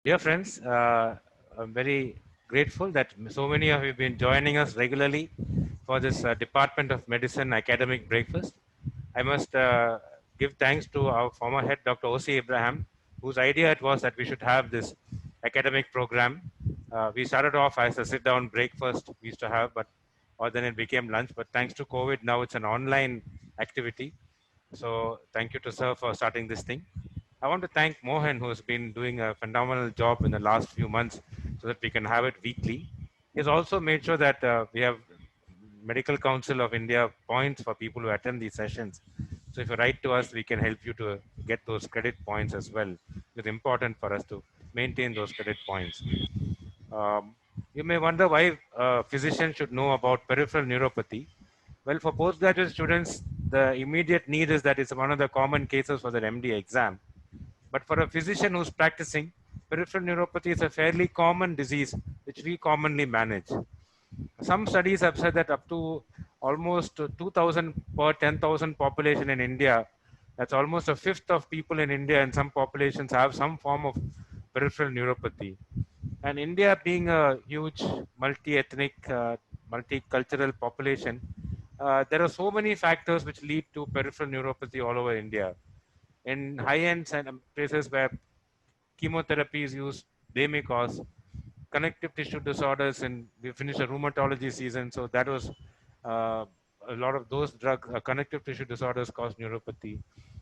Dear friends, I'm very grateful that so many of you have been joining us regularly for this Department of Medicine academic breakfast. I must give thanks to our former head, Dr. O.C. Abraham, whose idea it was that we should have this academic program. We started off as a sit-down breakfast we used to have, but or then it became lunch. But thanks to COVID, now it's an online activity. So thank you to sir for starting this thing. I want to thank Mohan, who has been doing a phenomenal job in the last few months so that we can have it weekly. He has also made sure that we have Medical Council of India points for people who attend these sessions. So if you write to us, we can help you to get those credit points as well. It's important for us to maintain those credit points. Um, you may wonder why a physician should know about peripheral neuropathy. Well, for postgraduate students, the immediate need is that it's one of the common cases for the MD exam. But for a physician who's practicing, peripheral neuropathy is a fairly common disease which we commonly manage. Some studies have said that up to almost 2,000 per 10,000 population in India, that's almost a fifth of people in India, and some populations have some form of peripheral neuropathy. And India being a huge multi-ethnic, multicultural population, there are so many factors which lead to peripheral neuropathy all over India. In high-end places where chemotherapy is used, they may cause connective tissue disorders. And we finished a rheumatology season, so that was uh, a lot of those drugs. Connective tissue disorders cause neuropathy.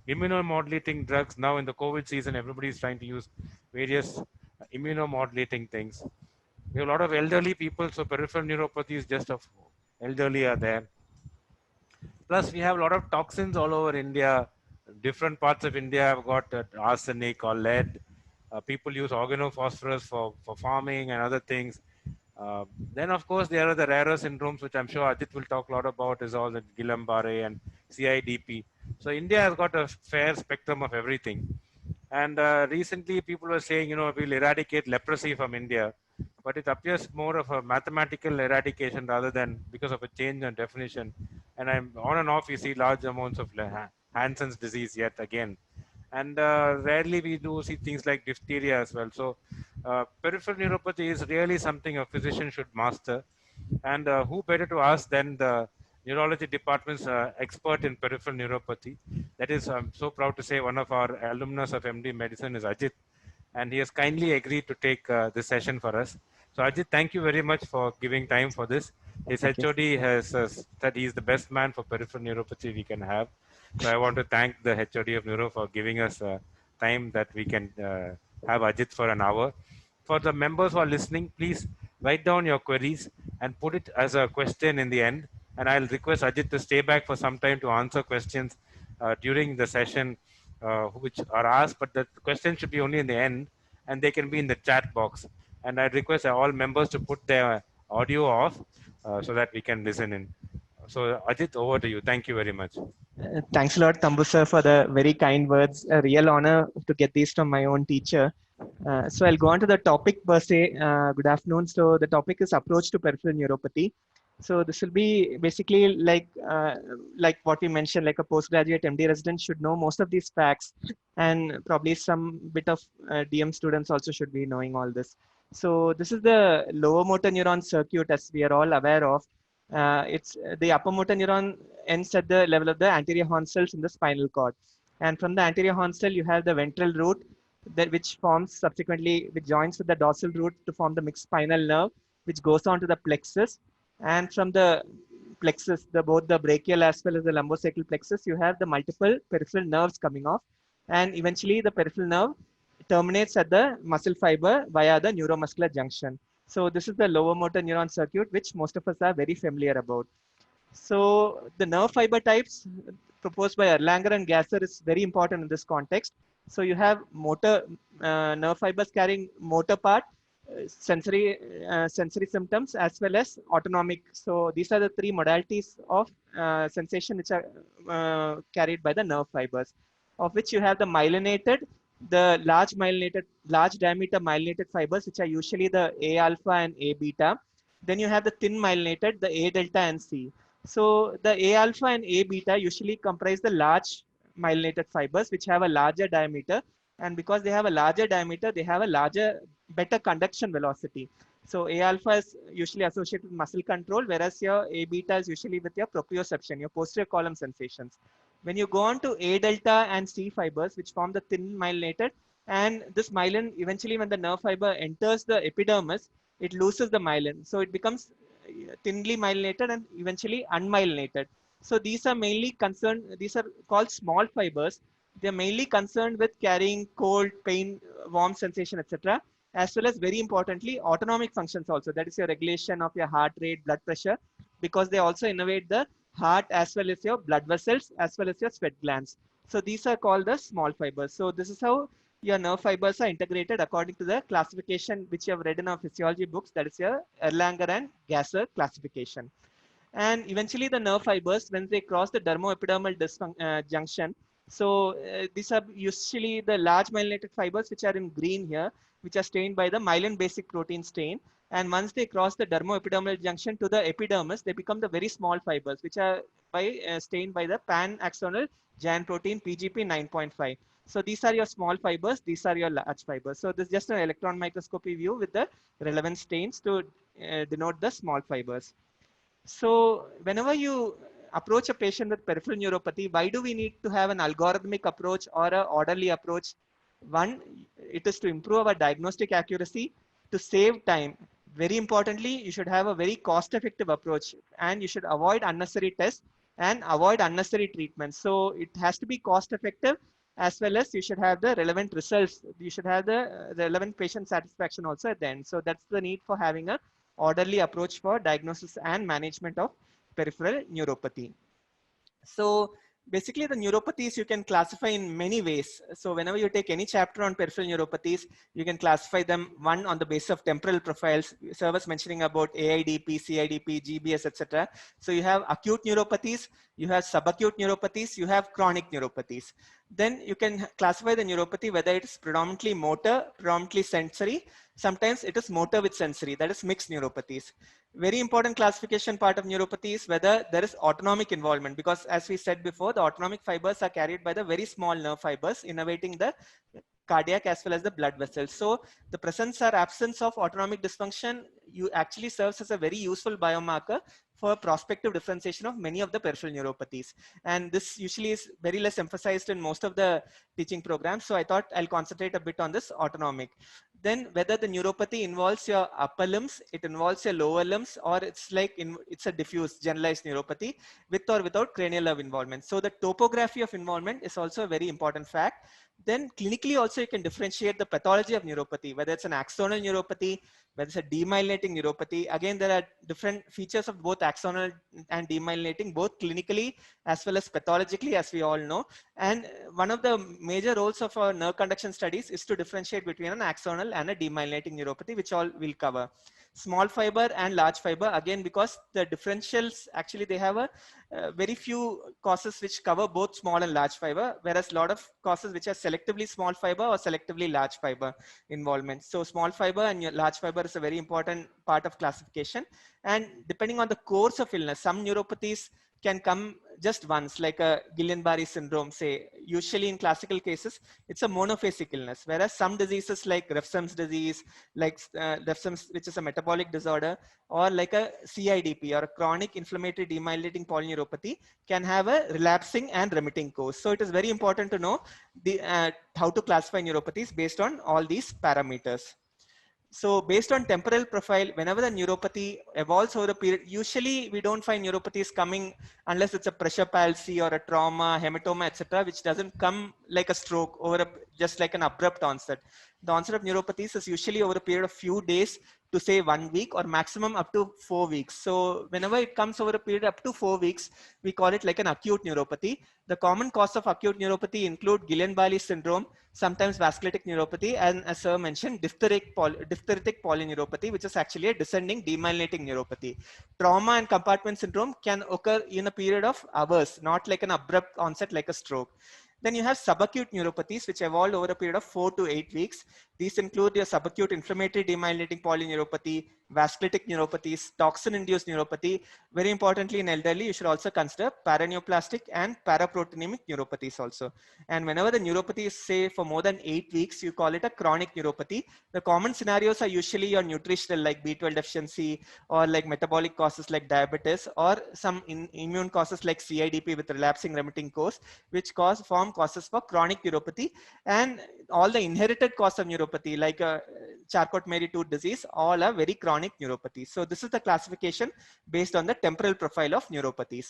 Immunomodulating drugs. Now in the COVID season, everybody is trying to use various immunomodulating things. We have a lot of elderly people, so peripheral neuropathy is just of elderly are there. Plus, we have a lot of toxins all over India. Different parts of India have got arsenic or lead. People use organophosphorus for farming and other things. Then, of course, there are the rarer syndromes, which I'm sure Ajith will talk a lot about, is all the Guillain-Barré and CIDP. So India has got a fair spectrum of everything. And recently, people were saying, we'll eradicate leprosy from India, but it appears more of a mathematical eradication rather than because of a change in definition. And I'm on and off, you see large amounts of Hansen's disease yet again. And rarely we do see things like diphtheria as well. So, peripheral neuropathy is really something a physician should master. And who better to ask than the neurology department's expert in peripheral neuropathy? That is, I'm so proud to say, one of our alumnus of MD Medicine is Ajith, and he has kindly agreed to take this session for us. So, Ajit, thank you very much for giving time for this. His Okay. HOD has said he is the best man for peripheral neuropathy we can have. So, I want to thank the HOD of Neuro for giving us time that we can have Ajit for an hour. For the members who are listening, please write down your queries and put it as a question in the end. And I'll request Ajit to stay back for some time to answer questions during the session which are asked, but the question should be only in the end and they can be in the chat box. And I request all members to put their audio off so that we can listen in. So, Ajit, over to you. Thank you very much. Thanks a lot, Tambu sir, for the very kind words. A real honor to get these from my own teacher. So I'll go on to the topic per se. Good afternoon. So the topic is approach to peripheral neuropathy. So this will be basically like what we mentioned, like a postgraduate MD resident should know most of these facts, and probably some bit of DM students also should be knowing all this. So this is the lower motor neuron circuit, as we are all aware of. It's the upper motor neuron ends at the level of the anterior horn cells in the spinal cord, and from the anterior horn cell you have the ventral root, that which forms subsequently, which joins with the dorsal root to form the mixed spinal nerve, which goes on to the plexus. And from the plexus, both the brachial as well as the lumbosacral plexus, you have the multiple peripheral nerves coming off, and eventually the peripheral nerve terminates at the muscle fiber via the neuromuscular junction. So this is the lower motor neuron circuit, which most of us are very familiar about. So the nerve fiber types proposed by Erlanger and Gasser is very important in this context. So you have motor nerve fibers carrying motor part, sensory symptoms, as well as autonomic. So these are the three modalities of sensation which are carried by the nerve fibers, of which you have the myelinated, the large diameter myelinated fibers, which are usually the A alpha and A beta. Then you have the thin myelinated, the A delta and C. So the A alpha and A beta usually comprise the large myelinated fibers, which have a larger diameter, and because they have a larger diameter, they have a better conduction velocity. So A alpha is usually associated with muscle control, whereas your A beta is usually with your proprioception, your posterior column sensations. When you go on to A delta and C fibers, which form the thin myelinated, and this myelin, eventually when the nerve fiber enters the epidermis, it loses the myelin. So it becomes thinly myelinated and eventually unmyelinated. So these are mainly concerned, these are called small fibers. They're mainly concerned with carrying cold, pain, warm sensation, etc., as well as very importantly, autonomic functions also. That is your regulation of your heart rate, blood pressure, because they also innervate the heart as well as your blood vessels, as well as your sweat glands. So these are called the small fibers. So this is how your nerve fibers are integrated according to the classification which you have read in our physiology books. That is your Erlanger and Gasser classification. And eventually the nerve fibers, when they cross the dermoepidermal junction, so these are usually the large myelinated fibers which are in green here, which are stained by the myelin basic protein stain. And once they cross the dermoepidermal junction to the epidermis, they become the very small fibers, which are stained by the pan-axonal giant protein PGP 9.5. So these are your small fibers, these are your large fibers. So this is just an electron microscopy view with the relevant stains to denote the small fibers. So whenever you approach a patient with peripheral neuropathy, why do we need to have an algorithmic approach or an orderly approach? One, it is to improve our diagnostic accuracy, to save time. Very importantly, you should have a very cost-effective approach, and you should avoid unnecessary tests and avoid unnecessary treatments. So it has to be cost-effective, as well as you should have the relevant results. You should have the relevant patient satisfaction also at the end. So that's the need for having a orderly approach for diagnosis and management of peripheral neuropathy. So basically the neuropathies you can classify in many ways. So whenever you take any chapter on peripheral neuropathies, you can classify them one on the basis of temporal profiles. Sir was mentioning about AIDP, CIDP, GBS, etc. So you have acute neuropathies, you have subacute neuropathies, you have chronic neuropathies. Then you can classify the neuropathy whether it is predominantly motor, predominantly sensory. Sometimes it is motor with sensory, that is mixed neuropathies. Very important classification part of neuropathy is whether there is autonomic involvement, because as we said before, the autonomic fibers are carried by the very small nerve fibers innervating the cardiac as well as the blood vessels. So the presence or absence of autonomic dysfunction actually serves as a very useful biomarker for prospective differentiation of many of the peripheral neuropathies. And this usually is very less emphasized in most of the teaching programs. So I thought I'll concentrate a bit on this autonomic. Then whether the neuropathy involves your upper limbs, it involves your lower limbs, or it's like it's a diffuse generalized neuropathy with or without cranial nerve involvement. So the topography of involvement is also a very important fact. Then clinically also you can differentiate the pathology of neuropathy, whether it's an axonal neuropathy, whether it's a demyelinating neuropathy. Again, there are different features of both axonal and demyelinating, both clinically as well as pathologically, as we all know. And one of the major roles of our nerve conduction studies is to differentiate between an axonal and a demyelinating neuropathy, which all we'll cover. Small fiber and large fiber, again, because the differentials, actually they have a very few causes which cover both small and large fiber, whereas a lot of causes which are selectively small fiber or selectively large fiber involvement. So small fiber and large fiber is a very important part of classification. And depending on the course of illness, some neuropathies can come just once, like a Guillain-Barré syndrome, say. Usually in classical cases, it's a monophasic illness, whereas some diseases like Refsum's disease, like Refsum's, which is a metabolic disorder, or like a CIDP or a chronic inflammatory demyelinating polyneuropathy, can have a relapsing and remitting course. So it is very important to know how to classify neuropathies based on all these parameters. So based on temporal profile, whenever the neuropathy evolves over a period, usually we don't find neuropathies coming unless it's a pressure palsy or a trauma, hematoma, etc., which doesn't come like a stroke over just like an abrupt onset. The onset of neuropathies is usually over a period of few days to say 1 week, or maximum up to 4 weeks. So whenever it comes over a period up to 4 weeks, we call it like an acute neuropathy. The common cause of acute neuropathy include Guillain-Barré syndrome, sometimes vasculitic neuropathy, and as Sir mentioned, diphtheritic polyneuropathy, which is actually a descending demyelinating neuropathy. Trauma and compartment syndrome can occur in a period of hours, not like an abrupt onset like a stroke. Then you have subacute neuropathies, which evolve over a period of 4 to 8 weeks. These include your subacute inflammatory demyelinating polyneuropathy, vasculitic neuropathies, toxin-induced neuropathy. Very importantly, in elderly, you should also consider paraneoplastic and paraproteinemic neuropathies also. And whenever the neuropathy is, say, for more than 8 weeks, you call it a chronic neuropathy. The common scenarios are usually your nutritional, like B12 deficiency, or like metabolic causes like diabetes, or some immune causes like CIDP with relapsing remitting course, which form causes for chronic neuropathy. And all the inherited cause of neuropathy, like Charcot-Marie-Tooth disease, all are very chronic neuropathy. So this is the classification based on the temporal profile of neuropathies.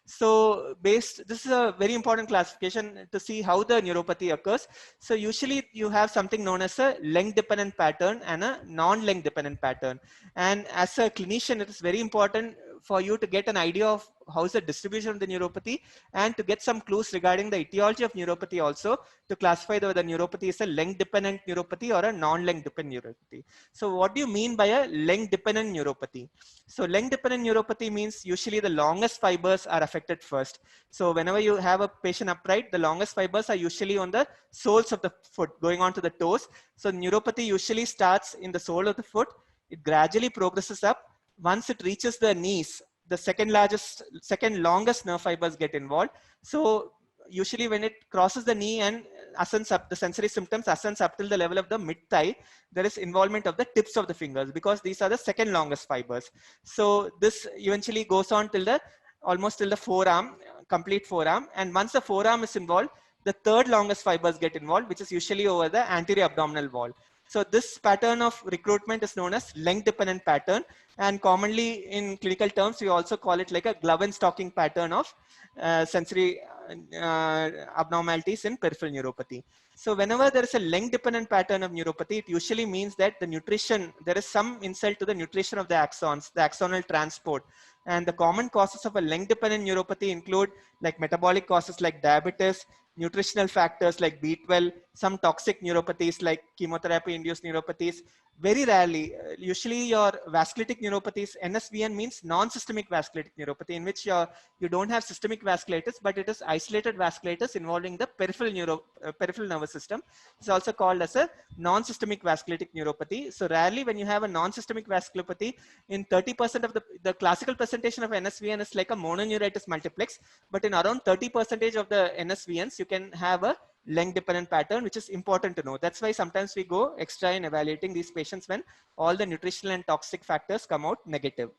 So this is a very important classification to see how the neuropathy occurs. So usually you have something known as a length dependent pattern and a non-length dependent pattern. And as a clinician, it is very important for you to get an idea of how is the distribution of the neuropathy, and to get some clues regarding the etiology of neuropathy also, to classify whether the neuropathy is a length dependent neuropathy or a non-length dependent neuropathy. So what do you mean by a length dependent neuropathy? So length dependent neuropathy means usually the longest fibers are affected first. So whenever you have a patient upright, the longest fibers are usually on the soles of the foot going on to the toes. So neuropathy usually starts in the sole of the foot. It gradually progresses up. Once it reaches the knees, the second longest nerve fibers get involved. So usually when it crosses the knee and ascends up, the sensory symptoms ascends up till the level of the mid thigh, there is involvement of the tips of the fingers, because these are the second longest fibers. So this eventually goes on till the almost till the forearm, complete forearm. And once the forearm is involved, the third longest fibers get involved, which is usually over the anterior abdominal wall. So this pattern of recruitment is known as length dependent pattern, and commonly in clinical terms we also call it like a glove and stocking pattern of sensory abnormalities in peripheral neuropathy. So whenever there is a length dependent pattern of neuropathy, it usually means that the nutrition, there is some insult to the nutrition of the axons, the axonal transport. And the common causes of a length dependent neuropathy include like metabolic causes like diabetes, nutritional factors like B12, some toxic neuropathies like chemotherapy-induced neuropathies. Very rarely, usually your vasculitic neuropathies, NSVN means non-systemic vasculitic neuropathy, in which you don't have systemic vasculitis, but it is isolated vasculitis involving the peripheral nervous system. It's also called as a non-systemic vasculitic neuropathy. So rarely when you have a non-systemic vasculopathy, in 30% of the classical presentation of NSVN is like a mononeuritis multiplex, but in around 30% of the NSVNs, you can have a length dependent pattern, which is important to know. That's why sometimes we go extra in evaluating these patients when all the nutritional and toxic factors come out negative.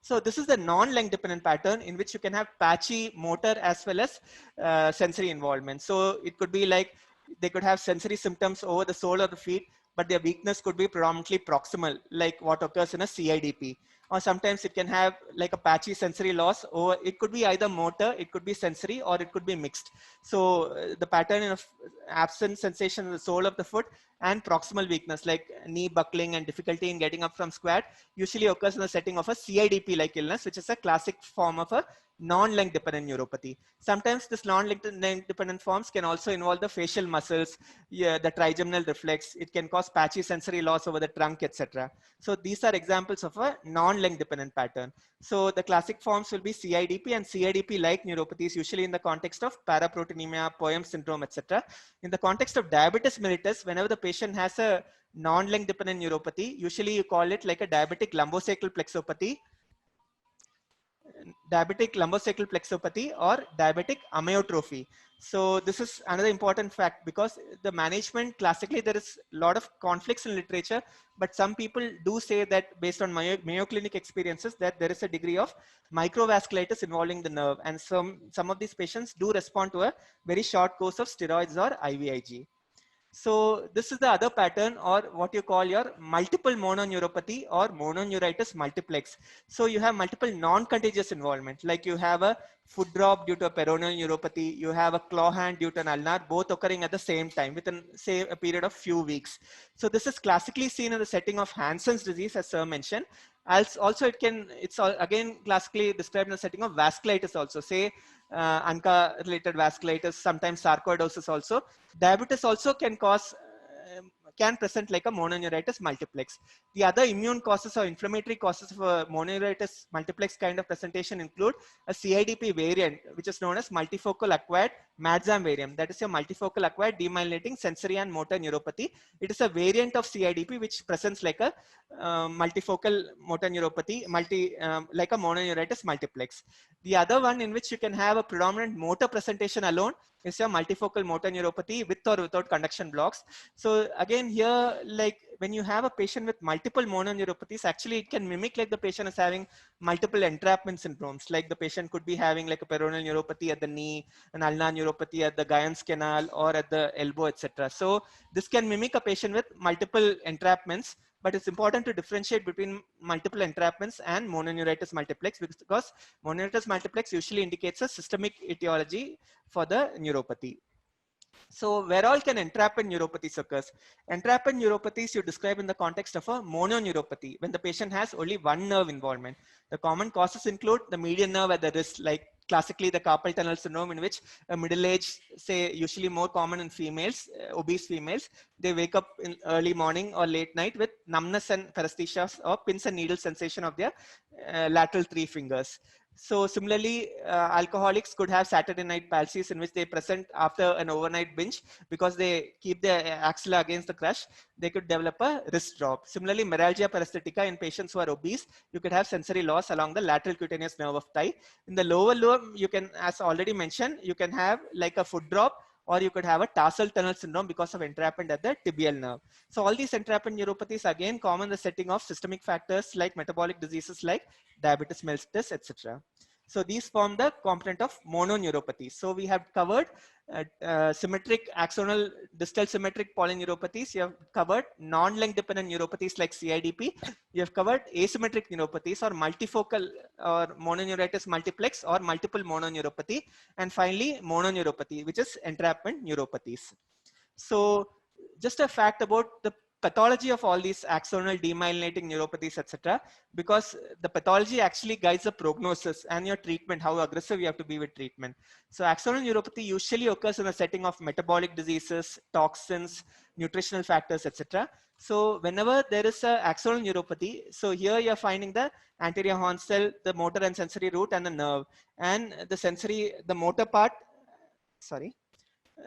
So this is the non-length dependent pattern in which you can have patchy motor as well as sensory involvement. So it could be like they could have sensory symptoms over the sole of the feet, but their weakness could be predominantly proximal, like what occurs in a CIDP. Or sometimes it can have like a patchy sensory loss, or it could be either motor, it could be sensory, or it could be mixed. So the pattern of absent sensation in the sole of the foot and proximal weakness like knee buckling and difficulty in getting up from squat usually occurs in the setting of a CIDP like illness, which is a classic form of a non-length dependent neuropathy. Sometimes this non-length dependent forms can also involve the facial muscles, the trigeminal reflex. It can cause patchy sensory loss over the trunk, etc. So these are examples of a non-length dependent pattern. So the classic forms will be CIDP and CIDP-like neuropathies, usually in the context of paraproteinemia, Poem syndrome, etc. In the context of diabetes mellitus, whenever the patient has a non-length dependent neuropathy, usually you call it like a diabetic lumbosacral plexopathy, or diabetic amyotrophy. So this is another important fact, because the management classically there is a lot of conflicts in literature, but some people do say that based on Mayo Clinic experiences that there is a degree of microvasculitis involving the nerve, and some of these patients do respond to a very short course of steroids or IVIG. So this is the other pattern, or what you call your multiple mononeuropathy or mononeuritis multiplex. So you have multiple non-contagious involvement, like you have a foot drop due to a peroneal neuropathy, you have a claw hand due to an ulnar, both occurring at the same time within, say, a period of few weeks. So this is classically seen in the setting of Hansen's disease, as Sir mentioned. Also, it's again classically described in the setting of vasculitis also, say ANCA related vasculitis, sometimes sarcoidosis also. Diabetes also can cause can present like a mononeuritis multiplex. The other immune causes or inflammatory causes of a mononeuritis multiplex kind of presentation include a CIDP variant, which is known as multifocal acquired MADSAM variant. That is a multifocal acquired demyelinating sensory and motor neuropathy. It is a variant of CIDP which presents like a multifocal motor neuropathy, like a mononeuritis multiplex. The other one in which you can have a predominant motor presentation alone is a multifocal motor neuropathy with or without conduction blocks. So again here, like when you have a patient with multiple mononeuropathies, actually it can mimic like the patient is having multiple entrapment syndromes. Like the patient could be having like a peroneal neuropathy at the knee, an ulnar neuropathy at the Guyon's canal or at the elbow, etc. So this can mimic a patient with multiple entrapments, but it's important to differentiate between multiple entrapments and mononeuritis multiplex, because mononeuritis multiplex usually indicates a systemic etiology for the neuropathy. So where all can entrapment neuropathies occurs? Entrapment neuropathies you describe in the context of a mononeuropathy when the patient has only one nerve involvement. The common causes include the median nerve at the wrist, like classically the carpal tunnel syndrome, in which a middle-aged, say usually more common in females, obese females, they wake up in early morning or late night with numbness and paresthesia or pins and needle sensation of their lateral three fingers. So similarly, alcoholics could have Saturday night palsies in which they present after an overnight binge because they keep their axilla against the crush. They could develop a wrist drop. Similarly, meralgia paresthetica in patients who are obese, you could have sensory loss along the lateral cutaneous nerve of thigh. In the lower lobe, you can, as already mentioned, you can have like a foot drop, or you could have a tarsal tunnel syndrome because of entrapment at the tibial nerve. So all these entrapment neuropathies again common in the setting of systemic factors like metabolic diseases like diabetes mellitus, etc. So these form the component of mononeuropathy. So we have covered symmetric axonal distal symmetric polyneuropathies. You have covered non-length dependent neuropathies like CIDP. You have covered asymmetric neuropathies or multifocal or mononeuritis multiplex or multiple mononeuropathy. And finally, mononeuropathy, which is entrapment neuropathies. So just a fact about the pathology of all these axonal demyelinating neuropathies, etc., because the pathology actually guides the prognosis and your treatment, how aggressive you have to be with treatment. So axonal neuropathy usually occurs in the setting of metabolic diseases, toxins, nutritional factors, etc. So whenever there is a axonal neuropathy, so here you're finding the anterior horn cell, the motor and sensory root, and the nerve, and the sensory, the motor part, sorry,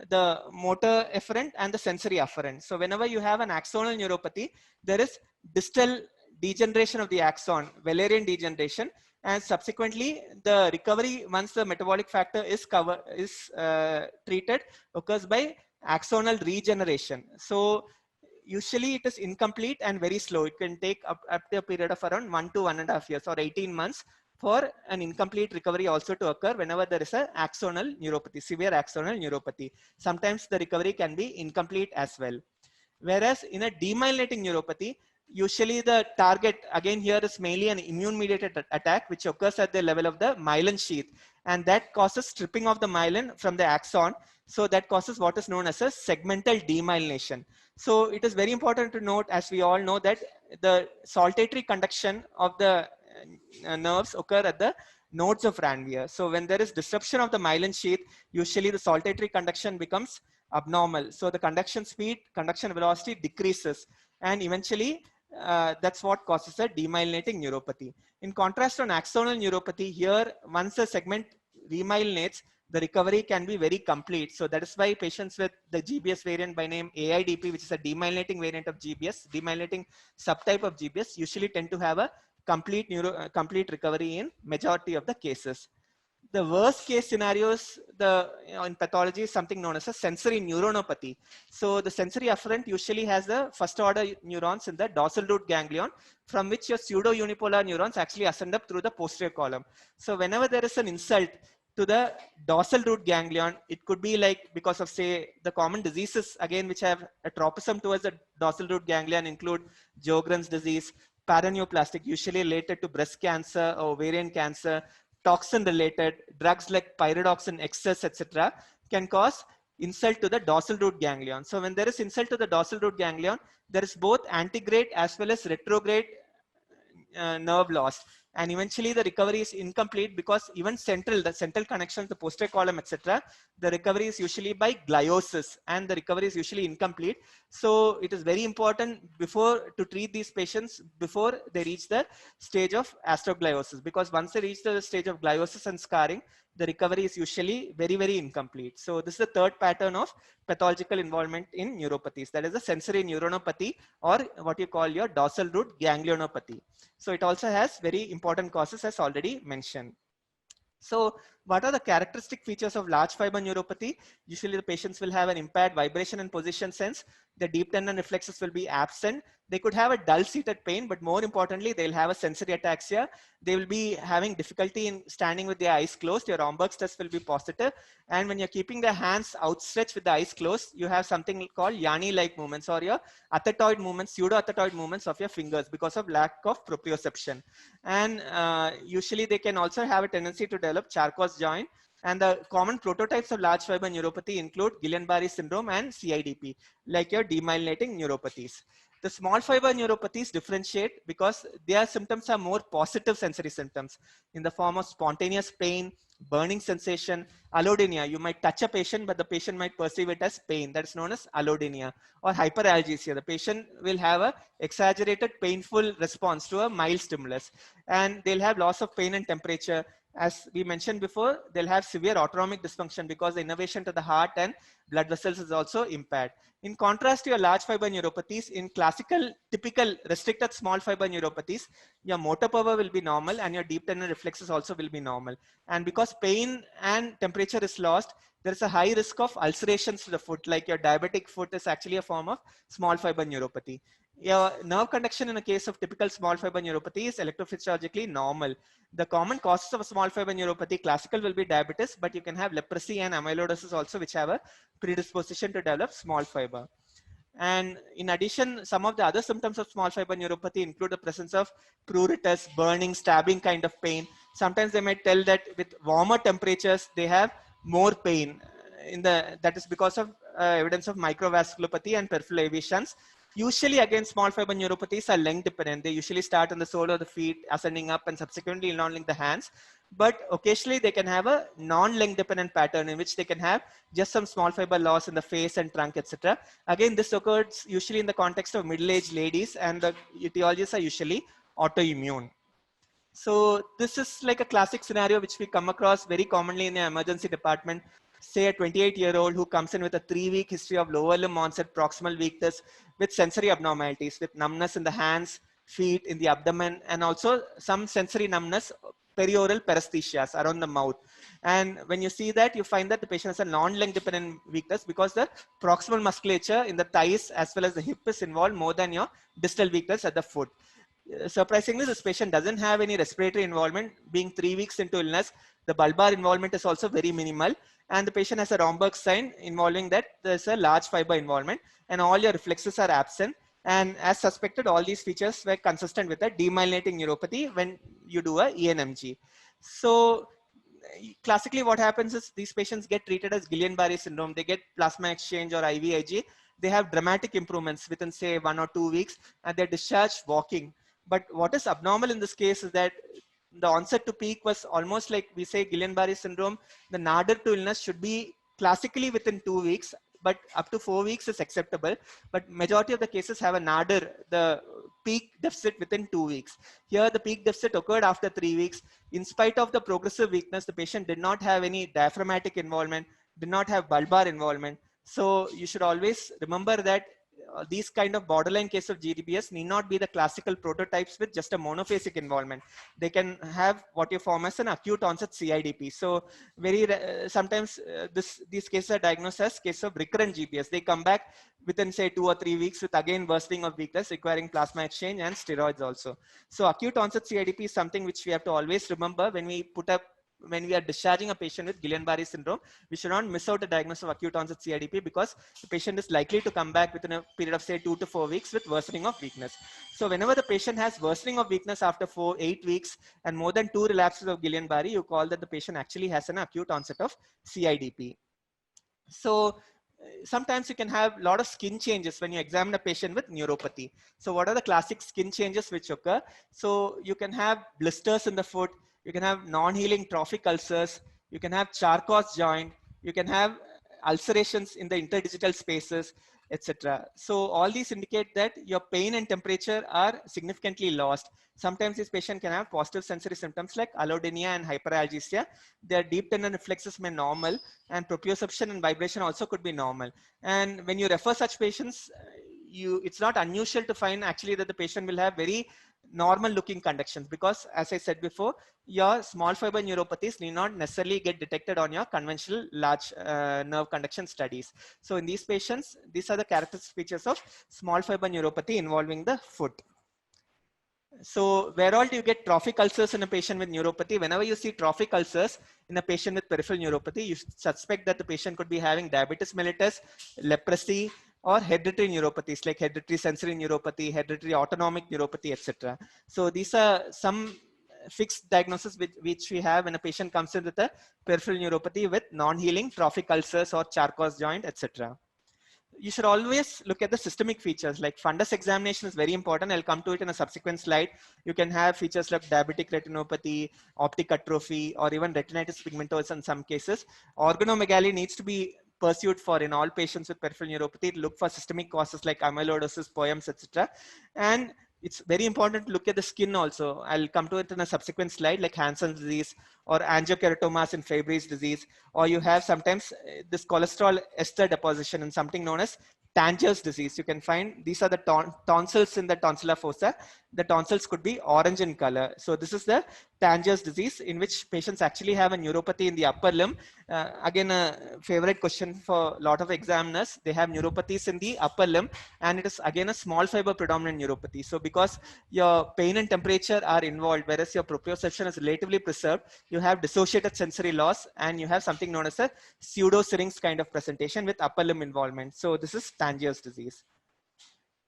the motor efferent and the sensory afferent. So whenever you have an axonal neuropathy, there is distal degeneration of the axon, Wallerian degeneration, and subsequently the recovery once the metabolic factor is treated occurs by axonal regeneration. So usually it is incomplete and very slow. It can take up to a period of around 1 to 1.5 years or 18 months for an incomplete recovery also to occur whenever there is a axonal neuropathy, severe axonal neuropathy. Sometimes the recovery can be incomplete as well. Whereas in a demyelinating neuropathy, usually the target again here is mainly an immune mediated attack which occurs at the level of the myelin sheath, and that causes stripping of the myelin from the axon. So that causes what is known as a segmental demyelination. So it is very important to note, as we all know, that the saltatory conduction of the nerves occur at the nodes of Ranvier. So when there is disruption of the myelin sheath, usually the saltatory conduction becomes abnormal. So the conduction speed, conduction velocity decreases, and eventually that's what causes a demyelinating neuropathy. In contrast, on axonal neuropathy, here once the segment remyelinates, the recovery can be very complete. So that is why patients with the GBS variant by name AIDP, which is a demyelinating variant of GBS, demyelinating subtype of GBS, usually tend to have a complete recovery in majority of the cases. The worst case scenarios, in pathology, is something known as a sensory neuronopathy. So the sensory afferent usually has the first order neurons in the dorsal root ganglion, from which your pseudo unipolar neurons actually ascend up through the posterior column. So whenever there is an insult to the dorsal root ganglion, it could be like because of, say, the common diseases again which have a tropism towards the dorsal root ganglion include Sjogren's disease, paraneoplastic, usually related to breast cancer or ovarian cancer, toxin related, drugs like pyridoxine excess, etc., can cause insult to the dorsal root ganglion. So when there is insult to the dorsal root ganglion, there is both antegrade as well as retrograde nerve loss. and eventually the recovery is incomplete because even the central connections, the posterior column, etc., the recovery is usually by gliosis, and the recovery is usually incomplete. So it is very important to treat these patients before they reach the stage of astrogliosis, because once they reach the stage of gliosis and scarring, the recovery is usually very, very incomplete. So this is the third pattern of pathological involvement in neuropathies. That is the sensory neuronopathy, or what you call your dorsal root ganglionopathy. So it also has very important causes, as already mentioned. So what are the characteristic features of large fiber neuropathy? Usually the patients will have an impaired vibration and position sense. The deep tendon reflexes will be absent. They could have a dull seated pain, but more importantly, they'll have a sensory ataxia. They will be having difficulty in standing with their eyes closed. Your Romberg's test will be positive. And when you're keeping the hands outstretched with the eyes closed, you have something called Yanni-like movements, or your athetoid movements, pseudo-athetoid movements of your fingers because of lack of proprioception. And usually they can also have a tendency to develop Charcot's joint. And the common prototypes of large fiber neuropathy include Guillain-Barré syndrome and CIDP, like your demyelinating neuropathies. The small fiber neuropathies differentiate because their symptoms are more positive sensory symptoms in the form of spontaneous pain, burning sensation, allodynia. You might touch a patient, but the patient might perceive it as pain. That is known as allodynia. Or hyperalgesia. The patient will have a exaggerated painful response to a mild stimulus, and they'll have loss of pain and temperature. As we mentioned before, they'll have severe autonomic dysfunction because the innervation to the heart and blood vessels is also impaired. In contrast to your large fiber neuropathies, in classical, typical restricted small fiber neuropathies, your motor power will be normal and your deep tendon reflexes also will be normal. And because pain and temperature is lost, there is a high risk of ulcerations to the foot, like your diabetic foot is actually a form of small fiber neuropathy. Your nerve conduction in a case of typical small fiber neuropathy is electrophysiologically normal. The common causes of a small fiber neuropathy, classical, will be diabetes, but you can have leprosy and amyloidosis also, which have a predisposition to develop small fiber. And in addition, some of the other symptoms of small fiber neuropathy include the presence of pruritus, burning, stabbing kind of pain. Sometimes they might tell that with warmer temperatures, they have more pain. That is because of evidence of microvasculopathy and peripheral avulsions. Usually, again, small fiber neuropathies are length dependent. They usually start on the sole of the feet, ascending up, and subsequently involving the hands. But occasionally, they can have a non-length dependent pattern in which they can have just some small fiber loss in the face and trunk, etc. Again, this occurs usually in the context of middle-aged ladies, and the etiologies are usually autoimmune. So this is like a classic scenario which we come across very commonly in the emergency department. Say a 28-year-old who comes in with a 3-week history of lower limb onset proximal weakness with sensory abnormalities, with numbness in the hands, feet, in the abdomen, and also some sensory numbness, perioral paresthesias around the mouth. And when you see that, you find that the patient has a non-length dependent weakness because the proximal musculature in the thighs as well as the hip is involved more than your distal weakness at the foot. Surprisingly, this patient doesn't have any respiratory involvement. Being 3 weeks into illness, the bulbar involvement is also very minimal, and the patient has a Romberg's sign involving that there's a large fiber involvement, and all your reflexes are absent. And as suspected, all these features were consistent with a demyelinating neuropathy when you do a ENMG. So classically what happens is these patients get treated as Guillain-Barré syndrome. They get plasma exchange or IVIG. They have dramatic improvements within say 1 or 2 weeks, and they're discharged walking. But what is abnormal in this case is that the onset to peak was almost like we say Guillain-Barré syndrome. The nadir to illness should be classically within 2 weeks, but up to 4 weeks is acceptable. But majority of the cases have a nadir, the peak deficit, within 2 weeks. Here, the peak deficit occurred after 3 weeks. In spite of the progressive weakness, the patient did not have any diaphragmatic involvement, did not have bulbar involvement. So you should always remember that these kind of borderline case of GDBS need not be the classical prototypes with just a monophasic involvement. They can have what you form as an acute onset CIDP. So sometimes these cases are diagnosed as cases of recurrent GBS. They come back within say 2 or 3 weeks with again worsening of weakness requiring plasma exchange and steroids also. So acute onset CIDP is something which we have to always remember when we are discharging a patient with Guillain-Barré syndrome. We should not miss out the diagnosis of acute onset CIDP because the patient is likely to come back within a period of say 2 to 4 weeks with worsening of weakness. So whenever the patient has worsening of weakness after 8 weeks and more than 2 relapses of Guillain-Barré, you call that the patient actually has an acute onset of CIDP. So sometimes you can have a lot of skin changes when you examine a patient with neuropathy. So what are the classic skin changes which occur? So you can have blisters in the foot, you can have non-healing trophic ulcers, you can have Charcot's joint, you can have ulcerations in the interdigital spaces, etc. So all these indicate that your pain and temperature are significantly lost. Sometimes this patient can have positive sensory symptoms like allodynia and hyperalgesia. Their deep tendon reflexes may normal, and proprioception and vibration also could be normal. And when you refer such patients, it's not unusual to find actually that the patient will have very normal looking conductions, because as I said before, your small fiber neuropathies need not necessarily get detected on your conventional large nerve conduction studies. So in these patients, these are the characteristic features of small fiber neuropathy involving the foot. So where all do you get trophic ulcers in a patient with neuropathy? Whenever you see trophic ulcers in a patient with peripheral neuropathy, you suspect that the patient could be having diabetes mellitus, leprosy, or hereditary neuropathies like hereditary sensory neuropathy, hereditary autonomic neuropathy, etc. So these are some fixed diagnosis which we have when a patient comes in with a peripheral neuropathy with non-healing trophic ulcers or Charcot's joint, etc. You should always look at the systemic features. Like fundus examination is very important. I'll come to it in a subsequent slide. You can have features like diabetic retinopathy, optic atrophy, or even retinitis pigmentosa in some cases. Organomegaly needs to be pursued for in all patients with peripheral neuropathy. Look for systemic causes like amyloidosis, POEMs, etc. And it's very important to look at the skin also. I'll come to it in a subsequent slide, like Hansen's disease or angiokeratomas in Fabry's disease, or you have sometimes this cholesterol ester deposition in something known as Tanger's disease. You can find these are the tonsils in the tonsillar fossa. The tonsils could be orange in color. So this is the Tanger's disease, in which patients actually have a neuropathy in the upper limb. Again, a favorite question for a lot of examiners. They have neuropathies in the upper limb, and it is again a small fiber predominant neuropathy. So because your pain and temperature are involved, whereas your proprioception is relatively preserved, you have dissociated sensory loss, and you have something known as a pseudo-syrinx kind of presentation with upper limb involvement. So this is Tanger's disease.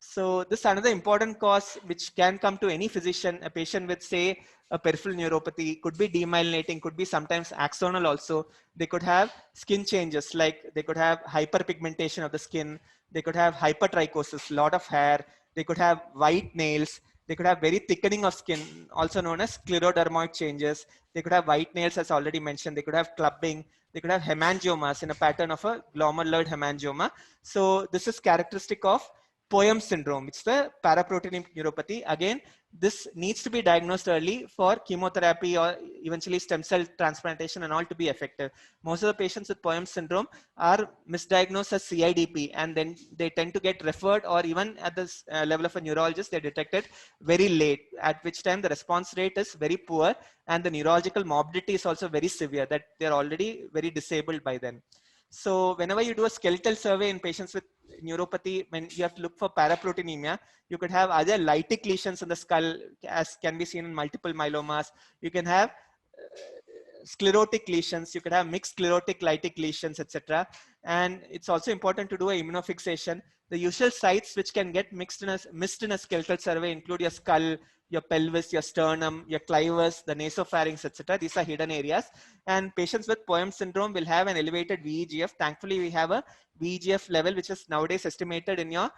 So this is another important cause which can come to any physician. A patient with, say, a peripheral neuropathy could be demyelinating, could be sometimes axonal also. They could have skin changes, like they could have hyperpigmentation of the skin. They could have hypertrichosis, lot of hair. They could have white nails. They could have very thickening of skin, also known as sclerodermoid changes. They could have white nails, as already mentioned. They could have clubbing. They could have hemangiomas in a pattern of a glomerular hemangioma. So this is characteristic of POEMS syndrome. It's the paraprotein neuropathy. Again, this needs to be diagnosed early for chemotherapy or eventually stem cell transplantation and all to be effective. Most of the patients with POEMS syndrome are misdiagnosed as CIDP, and then they tend to get referred, or even at this level of a neurologist, they're detected very late, at which time the response rate is very poor, and the neurological morbidity is also very severe, that they're already very disabled by then. So whenever you do a skeletal survey in patients with neuropathy, when you have to look for paraproteinemia, you could have other lytic lesions in the skull, as can be seen in multiple myelomas. You can have sclerotic lesions, you could have mixed sclerotic lytic lesions, etc. And it's also important to do a immunofixation. The usual sites which can get missed in a skeletal survey include your skull, your pelvis, your sternum, your clivus, the nasopharynx, etc. These are hidden areas. And patients with POEMS syndrome will have an elevated VEGF. Thankfully, we have a VEGF level which is nowadays estimated in our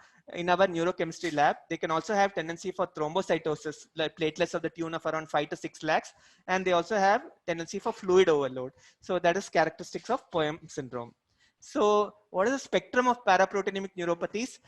neurochemistry lab. They can also have tendency for thrombocytosis, like platelets of the tune of around 5 to 6 lakhs. And they also have tendency for fluid overload. So that is characteristics of POEMS syndrome. So what is the spectrum of paraproteinemic neuropathies?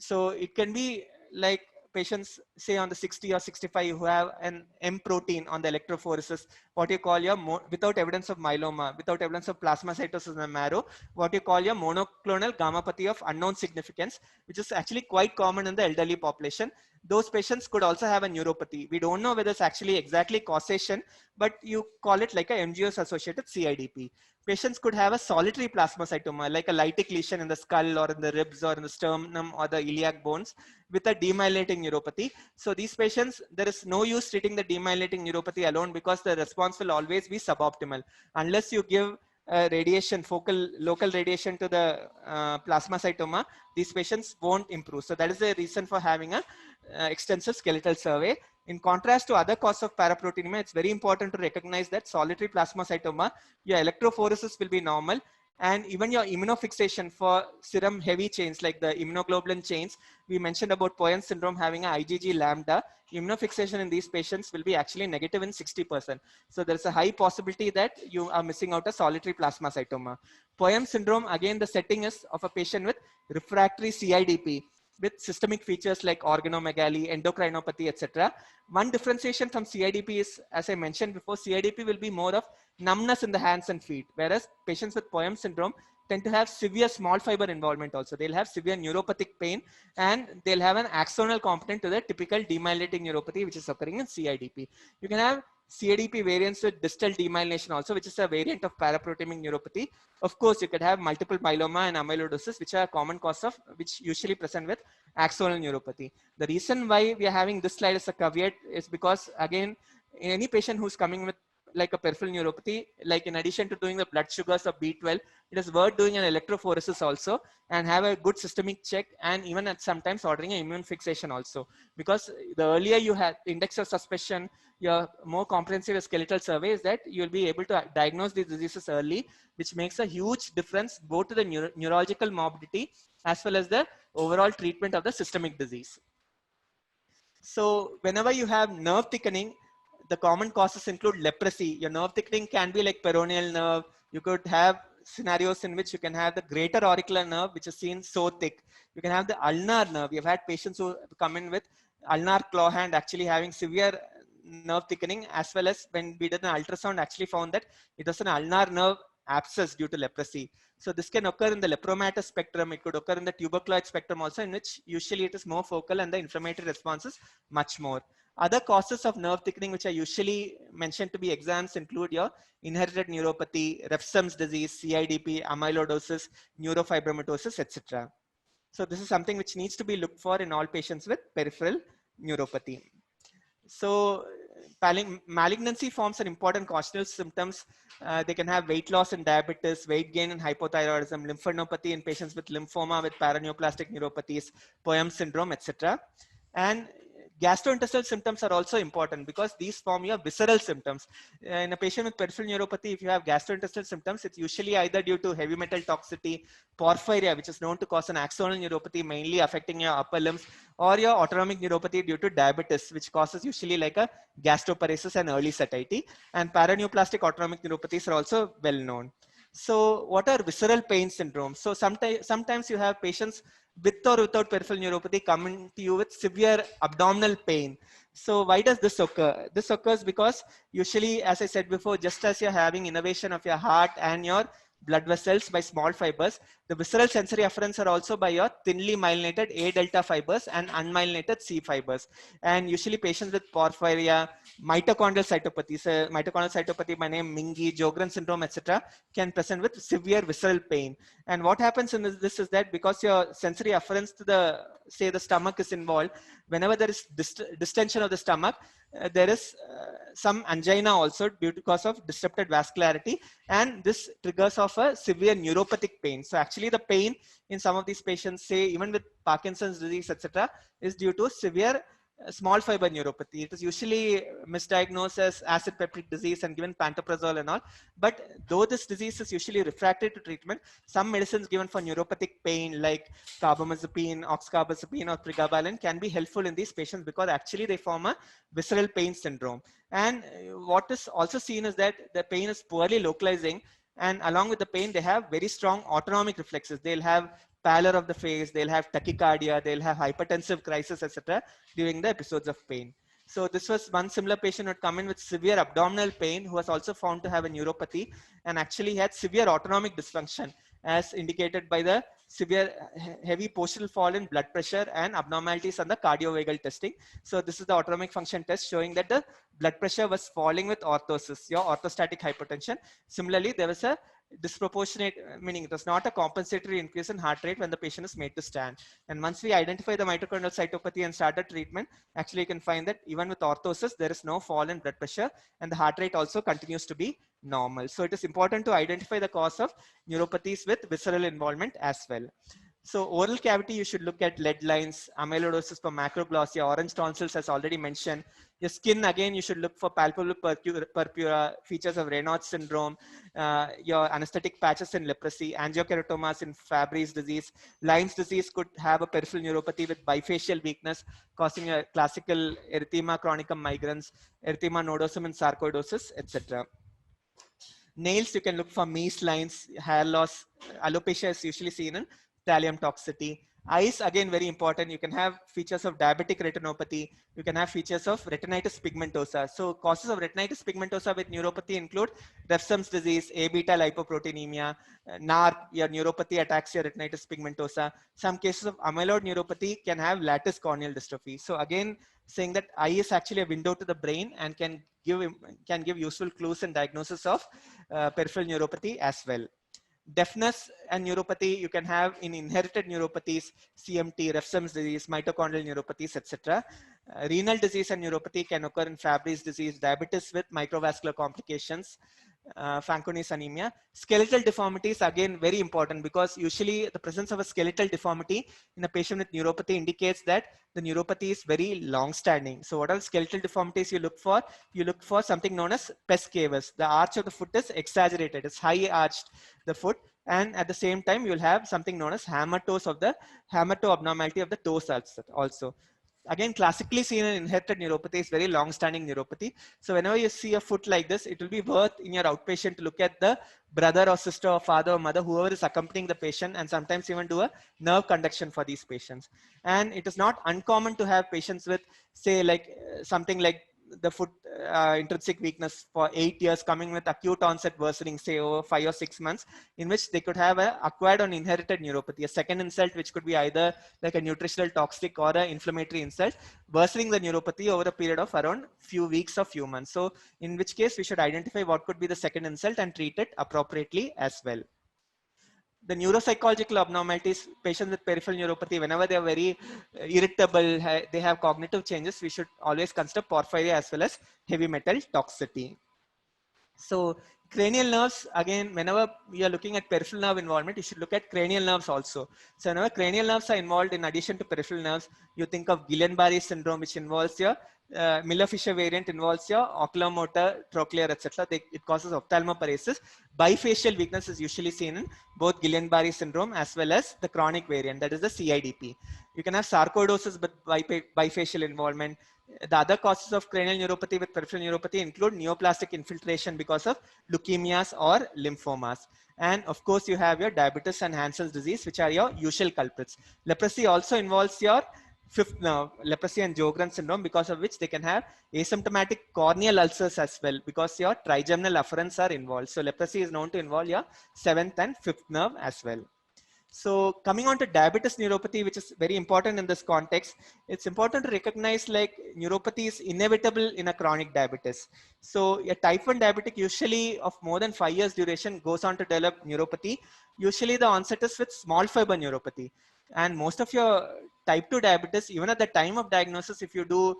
So it can be like patients, say on the 60 or 65, who have an M protein on the electrophoresis, what you call your, without evidence of myeloma, without evidence of plasmacytosis in the marrow, what you call your monoclonal gammopathy of unknown significance, which is actually quite common in the elderly population. Those patients could also have a neuropathy. We don't know whether it's actually exactly causation, but you call it like a MGOs associated CIDP. Patients could have a solitary plasmacytoma, like a lytic lesion in the skull or in the ribs or in the sternum or the iliac bones, with a demyelinating neuropathy. So these patients, there is no use treating the demyelinating neuropathy alone, because the response will always be suboptimal. Unless you give radiation, local radiation to the plasmacytoma, these patients won't improve. So that is the reason for having a extensive skeletal survey. In contrast to other causes of paraproteinemia, it's very important to recognize that solitary plasmacytoma, your electrophoresis will be normal. And even your immunofixation for serum heavy chains like the immunoglobulin chains, we mentioned about Poyen syndrome having a IgG lambda. Immunofixation in these patients will be actually negative in 60%. So there's a high possibility that you are missing out a solitary plasmacytoma. Poyen syndrome, again, the setting is of a patient with refractory CIDP with systemic features like organomegaly, endocrinopathy, etc. One differentiation from CIDP is, as I mentioned before, CIDP will be more of numbness in the hands and feet, whereas patients with Poyen syndrome tend to have severe small fiber involvement also. They'll have severe neuropathic pain, and they'll have an axonal component to the typical demyelinating neuropathy, which is occurring in CIDP. You can have CIDP variants with distal demyelination also, which is a variant of paraprotein neuropathy. Of course, you could have multiple myeloma and amyloidosis, which are a common cause of, which usually present with axonal neuropathy. The reason why we are having this slide as a caveat is because, again, in any patient who's coming with like a peripheral neuropathy, like in addition to doing the blood sugars of B12, it is worth doing an electrophoresis also and have a good systemic check, and even at sometimes ordering an immune fixation also. Because the earlier you have index of suspicion, your more comprehensive skeletal survey is that you'll be able to diagnose these diseases early, which makes a huge difference both to the neurological morbidity as well as the overall treatment of the systemic disease. So whenever you have nerve thickening, the common causes include leprosy. Your nerve thickening can be like peroneal nerve. You could have scenarios in which you can have the greater auricular nerve, which is seen so thick. You can have the ulnar nerve. We've had patients who come in with ulnar claw hand actually having severe nerve thickening, as well as when we did an ultrasound actually found that it was an ulnar nerve abscess due to leprosy. So this can occur in the lepromatous spectrum. It could occur in the tuberculoid spectrum also, in which usually it is more focal and the inflammatory response is much more. Other causes of nerve thickening, which are usually mentioned to be exams, include your inherited neuropathy, Refsum's disease, CIDP, amyloidosis, neurofibromatosis, etc. So this is something which needs to be looked for in all patients with peripheral neuropathy. So malignancy forms an important causative symptoms. They can have weight loss and diabetes, weight gain and hypothyroidism, lymphadenopathy in patients with lymphoma, with paraneoplastic neuropathies, Poyen syndrome, etc. And gastrointestinal symptoms are also important because these form your visceral symptoms. In a patient with peripheral neuropathy, if you have gastrointestinal symptoms, it's usually either due to heavy metal toxicity, porphyria, which is known to cause an axonal neuropathy, mainly affecting your upper limbs, or your autonomic neuropathy due to diabetes, which causes usually like a gastroparesis and early satiety. And paraneoplastic autonomic neuropathies are also well known. So what are visceral pain syndromes? So sometimes you have patients with or without peripheral neuropathy coming to you with severe abdominal pain. So why does this occur? This occurs because usually, as I said before, just as you're having innervation of your heart and your blood vessels by small fibers, the visceral sensory afferents are also by your thinly myelinated A delta fibers and unmyelinated C fibers. And usually patients with porphyria, mitochondrial cytopathy, so mitochondrial cytopathy by name Mingy, Sjogren syndrome, etc., can present with severe visceral pain. And what happens in this is that because your sensory afferents to the, say, the stomach is involved, whenever there is distension of the stomach, there is some angina also due to cause of disrupted vascularity, and this triggers of a severe neuropathic pain. So actually the pain in some of these patients, say even with Parkinson's disease, etc., is due to severe small fiber neuropathy. It is usually misdiagnosed as acid peptic disease and given pantoprazole and all. But though this disease is usually refractory to treatment, some medicines given for neuropathic pain like carbamazepine, oxcarbazepine, or pregabalin can be helpful in these patients because actually they form a visceral pain syndrome. And what is also seen is that the pain is poorly localizing, and along with the pain, they have very strong autonomic reflexes. They'll have pallor of the face, they'll have tachycardia, they'll have hypertensive crisis, etc. during the episodes of pain. So this was one similar patient who had come in with severe abdominal pain, who was also found to have a neuropathy and actually had severe autonomic dysfunction as indicated by the severe heavy postural fall in blood pressure and abnormalities on the cardiovagal testing. So this is the autonomic function test showing that the blood pressure was falling with orthosis, your orthostatic hypertension. Similarly, there was a disproportionate, meaning it was not a compensatory increase in heart rate when the patient is made to stand. And once we identify the mitochondrial cytopathy and start the treatment, actually you can find that even with orthosis, there is no fall in blood pressure and the heart rate also continues to be normal. So it is important to identify the cause of neuropathies with visceral involvement as well. So oral cavity, you should look at lead lines, amyloidosis for macroglossia, orange tonsils as already mentioned. Your skin, again, you should look for palpable purpura, features of Raynaud's syndrome, your anesthetic patches in leprosy, angiokeratomas in Fabry's disease. Lyme's disease could have a peripheral neuropathy with bifacial weakness, causing a classical erythema chronicum migrans, erythema nodosum and sarcoidosis, etc. Nails, you can look for Mees lines, hair loss. Alopecia is usually seen in thallium toxicity. Eyes, again, very important. You can have features of diabetic retinopathy. You can have features of retinitis pigmentosa. So causes of retinitis pigmentosa with neuropathy include Refsum's disease, A beta lipoproteinemia, NARP, your neuropathy attacks your retinitis pigmentosa. Some cases of amyloid neuropathy can have lattice corneal dystrophy. So again, saying that eye is actually a window to the brain and can give useful clues in diagnosis of peripheral neuropathy as well. Deafness and neuropathy you can have in inherited neuropathies, CMT, Refsum's disease, mitochondrial neuropathies, etc. Renal disease and neuropathy can occur in Fabry's disease, diabetes with microvascular complications, Fanconi's anemia. Skeletal deformities, again, very important because usually the presence of a skeletal deformity in a patient with neuropathy indicates that the neuropathy is very long-standing. So what are the skeletal deformities you look for? You look for something known as pes cavus. The arch of the foot is exaggerated. It's high arched, the foot. And at the same time, you'll have something known as hammertoe abnormality of the toes also. Again, classically seen in inherited neuropathy is very long-standing neuropathy. So whenever you see a foot like this, it will be worth in your outpatient to look at the brother or sister or father or mother, whoever is accompanying the patient, and sometimes even do a nerve conduction for these patients. And it is not uncommon to have patients with, say, like something like the foot intrinsic weakness for 8 years coming with acute onset worsening, say over 5 or 6 months, in which they could have a acquired or inherited neuropathy, a second insult, which could be either like a nutritional toxic or an inflammatory insult, worsening the neuropathy over a period of around few weeks or few months. So in which case we should identify what could be the second insult and treat it appropriately as well. The neuropsychological abnormalities, patients with peripheral neuropathy, whenever they are very irritable, they have cognitive changes, we should always consider porphyria as well as heavy metal toxicity. So cranial nerves, again, whenever we are looking at peripheral nerve involvement, you should look at cranial nerves also. So whenever cranial nerves are involved, in addition to peripheral nerves, you think of Guillain-Barré syndrome, which involves your Miller-Fisher variant, involves your oculomotor, trochlear, etc. It causes ophthalmoparesis. Bifacial weakness is usually seen in both Guillain-Barré syndrome as well as the chronic variant, that is the CIDP. You can have sarcoidosis with bifacial involvement. The other causes of cranial neuropathy with peripheral neuropathy include neoplastic infiltration because of leukemias or lymphomas. And of course, you have your diabetes and Hansen's disease, which are your usual culprits. Leprosy also involves your fifth nerve, leprosy and Sjogren's syndrome, because of which they can have asymptomatic corneal ulcers as well, because your trigeminal afferents are involved. So leprosy is known to involve your seventh and fifth nerve as well. So coming on to diabetes neuropathy, which is very important in this context, it's important to recognize like neuropathy is inevitable in a chronic diabetes. So a type 1 diabetic usually of more than 5 years duration goes on to develop neuropathy. Usually the onset is with small fiber neuropathy. And most of your type 2 diabetes, even at the time of diagnosis, if you do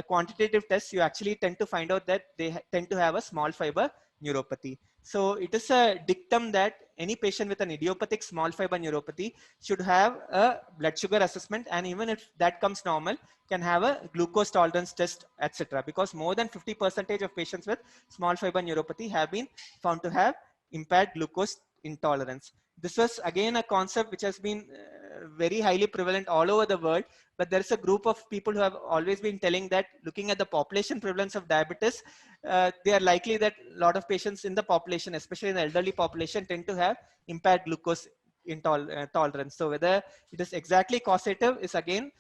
quantitative tests, you actually tend to find out that they tend to have a small fiber neuropathy. So it is a dictum that any patient with an idiopathic small fiber neuropathy should have a blood sugar assessment, and even if that comes normal, can have a glucose tolerance test, etc. Because more than 50% of patients with small fiber neuropathy have been found to have impaired glucose intolerance. This was again a concept which has been very highly prevalent all over the world, but there is a group of people who have always been telling that looking at the population prevalence of diabetes, they are likely that a lot of patients in the population, especially in the elderly population, tend to have impaired glucose tolerance. So whether it is exactly causative is again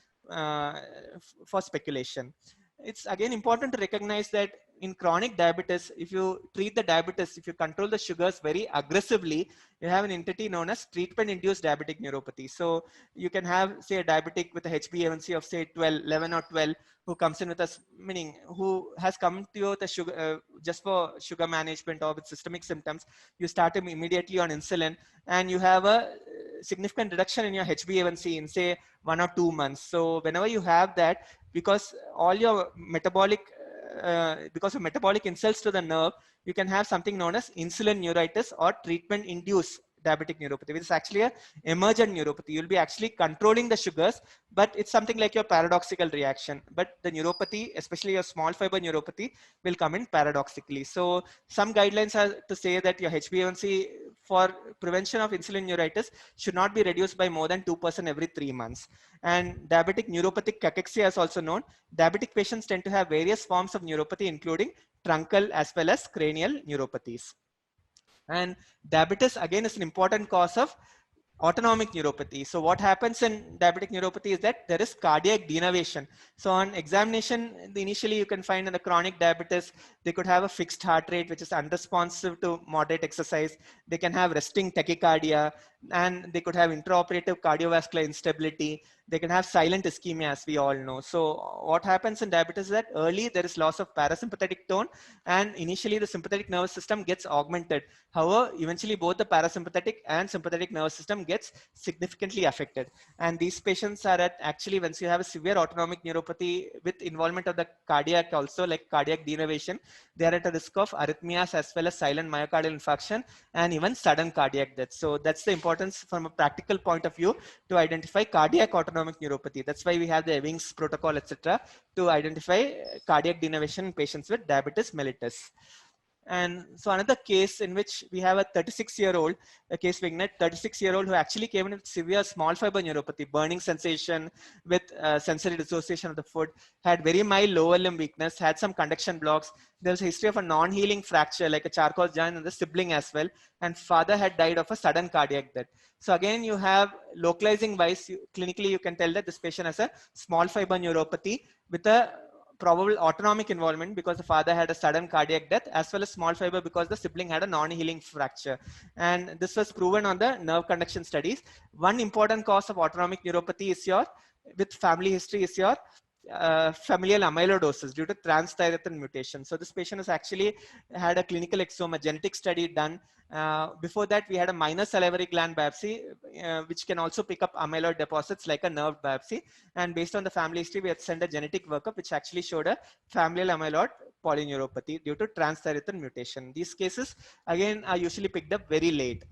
for speculation. It's again important to recognize that in chronic diabetes, if you treat the diabetes, if you control the sugars very aggressively, you have an entity known as treatment-induced diabetic neuropathy. So you can have, say, a diabetic with a HbA1c of say 12, 11 or 12, who comes in with us, meaning who has come to you with a sugar, just for sugar management or with systemic symptoms. You start him immediately on insulin, and you have a significant reduction in your HbA1c in say 1 or 2 months. So whenever you have that, because all your metabolic because of metabolic insults to the nerve, you can have something known as insulin neuritis or treatment induced diabetic neuropathy, which is actually a emergent neuropathy. You'll be actually controlling the sugars, but it's something like your paradoxical reaction. But the neuropathy, especially your small fiber neuropathy, will come in paradoxically. So some guidelines are to say that your HbA1c for prevention of insulin neuritis should not be reduced by more than 2% every 3 months. And diabetic neuropathic cachexia is also known. Diabetic patients tend to have various forms of neuropathy, including truncal as well as cranial neuropathies. And diabetes again is an important cause of autonomic neuropathy. So what happens in diabetic neuropathy is that there is cardiac denervation. So on examination, initially you can find in the chronic diabetes, they could have a fixed heart rate, which is unresponsive to moderate exercise. They can have resting tachycardia, and they could have intraoperative cardiovascular instability. They can have silent ischemia, as we all know. So what happens in diabetes is that early there is loss of parasympathetic tone, and initially the sympathetic nervous system gets augmented. However, eventually both the parasympathetic and sympathetic nervous system gets significantly affected. And these patients are at actually, once you have a severe autonomic neuropathy with involvement of the cardiac also, like cardiac denervation, they are at a risk of arrhythmias as well as silent myocardial infarction and even sudden cardiac death. So that's the importance from a practical point of view to identify cardiac autonomic neuropathy. That's why we have the Ewing's protocol, etc., to identify cardiac denervation in patients with diabetes mellitus. And so another case in which we have a 36-year-old, a case vignette, 36-year-old who actually came in with severe small fiber neuropathy, burning sensation with sensory dissociation of the foot, had very mild lower limb weakness, had some conduction blocks. There was a history of a non-healing fracture, like a Charcot joint in the sibling as well. And father had died of a sudden cardiac death. So again, you have localizing wise, clinically you can tell that this patient has a small fiber neuropathy with a probable autonomic involvement because the father had a sudden cardiac death, as well as small fiber because the sibling had a non-healing fracture. And this was proven on the nerve conduction studies. One important cause of autonomic neuropathy is your, with family history, is your familial amyloidosis due to transthyretin mutation. So this patient has actually had a clinical exome, a genetic study done. Before that, we had a minor salivary gland biopsy, which can also pick up amyloid deposits like a nerve biopsy. And based on the family history, we had sent a genetic workup, which actually showed a familial amyloid polyneuropathy due to transthyretin mutation. These cases, again, are usually picked up very late.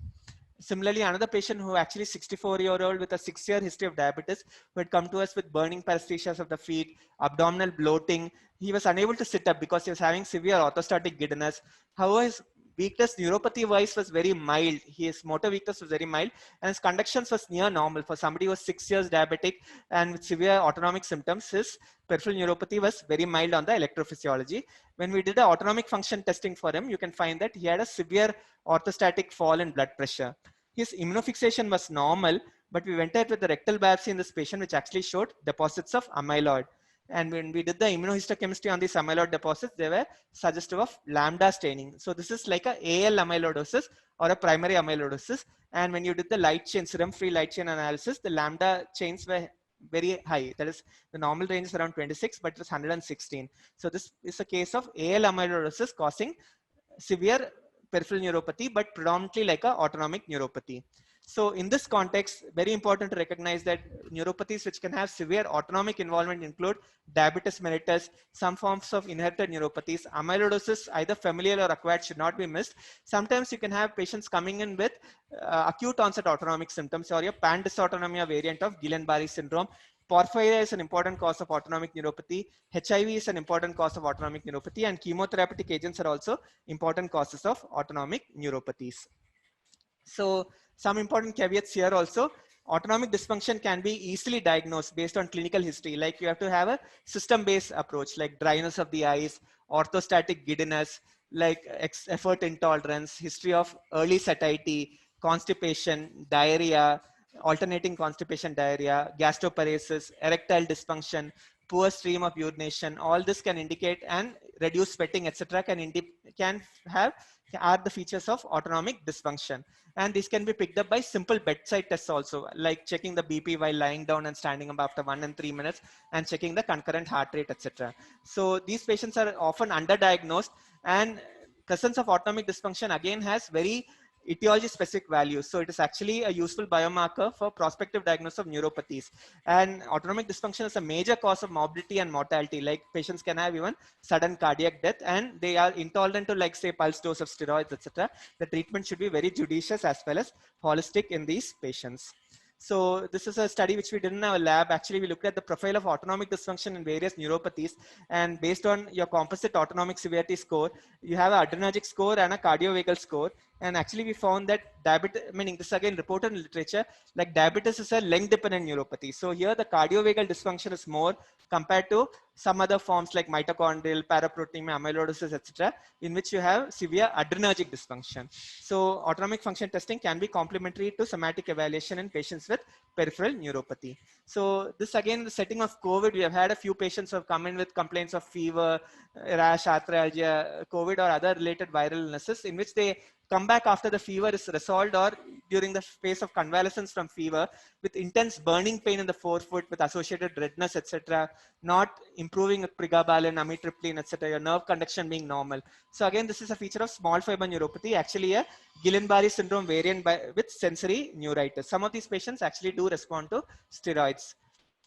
Similarly, another patient who actually 64-year-old with a 6-year history of diabetes, who had come to us with burning paresthesias of the feet, abdominal bloating. He was unable to sit up because he was having severe orthostatic giddiness. However, his weakness neuropathy wise was very mild. His motor weakness was very mild, and his conductions was near normal. For somebody who was 6 years diabetic and with severe autonomic symptoms, his peripheral neuropathy was very mild on the electrophysiology. When we did the autonomic function testing for him, you can find that he had a severe orthostatic fall in blood pressure. His immunofixation was normal, but we went ahead with the rectal biopsy in this patient, which actually showed deposits of amyloid. And when we did the immunohistochemistry on these amyloid deposits, they were suggestive of lambda staining. So this is like a AL amyloidosis or a primary amyloidosis. And when you did the light chain, serum-free light chain analysis, the lambda chains were very high. That is, the normal range is around 26, but it was 116. So this is a case of AL amyloidosis causing severe peripheral neuropathy, but predominantly like a autonomic neuropathy. So in this context, very important to recognize that neuropathies which can have severe autonomic involvement include diabetes mellitus, some forms of inherited neuropathies, amyloidosis, either familial or acquired, should not be missed. Sometimes you can have patients coming in with acute onset autonomic symptoms or your pan-dysautonomia variant of Guillain-Barré syndrome. Porphyria is an important cause of autonomic neuropathy. HIV is an important cause of autonomic neuropathy, and chemotherapeutic agents are also important causes of autonomic neuropathies. So some important caveats here also. Autonomic dysfunction can be easily diagnosed based on clinical history. Like you have to have a system-based approach, like dryness of the eyes, orthostatic giddiness, like effort intolerance, history of early satiety, constipation, diarrhea, alternating constipation, diarrhea, gastroparesis, erectile dysfunction, poor stream of urination. All this can indicate, and reduced sweating, etc., can have are the features of autonomic dysfunction. And this can be picked up by simple bedside tests also, like checking the BP while lying down and standing up after 1 and 3 minutes, and checking the concurrent heart rate, etc. So these patients are often underdiagnosed, and presence of autonomic dysfunction again has very etiology specific values. So it is actually a useful biomarker for prospective diagnosis of neuropathies. And autonomic dysfunction is a major cause of morbidity and mortality. Like patients can have even sudden cardiac death, and they are intolerant to, like, say, pulse dose of steroids, etc. The treatment should be very judicious as well as holistic in these patients. So this is a study which we did in our lab. Actually, we looked at the profile of autonomic dysfunction in various neuropathies, and based on your composite autonomic severity score, you have an adrenergic score and a cardiovagal score. And actually, we found that diabetes, meaning this again reported in literature, like diabetes is a length-dependent neuropathy. So here the cardiovagal dysfunction is more compared to some other forms like mitochondrial, paraprotein, amyloidosis, etc., in which you have severe adrenergic dysfunction. So autonomic function testing can be complementary to somatic evaluation in patients with peripheral neuropathy. So this again, the setting of COVID, we have had a few patients who have come in with complaints of fever, rash, arthralgia, COVID or other related viral illnesses, in which they come back after the fever is resolved or during the phase of convalescence from fever with intense burning pain in the forefoot with associated redness, etc., not improving with pregabalin, amitriptyline, etc., your nerve conduction being normal. So again, this is a feature of small fiber neuropathy, actually a Guillain-Barré syndrome variant with sensory neuritis. Some of these patients actually do respond to steroids.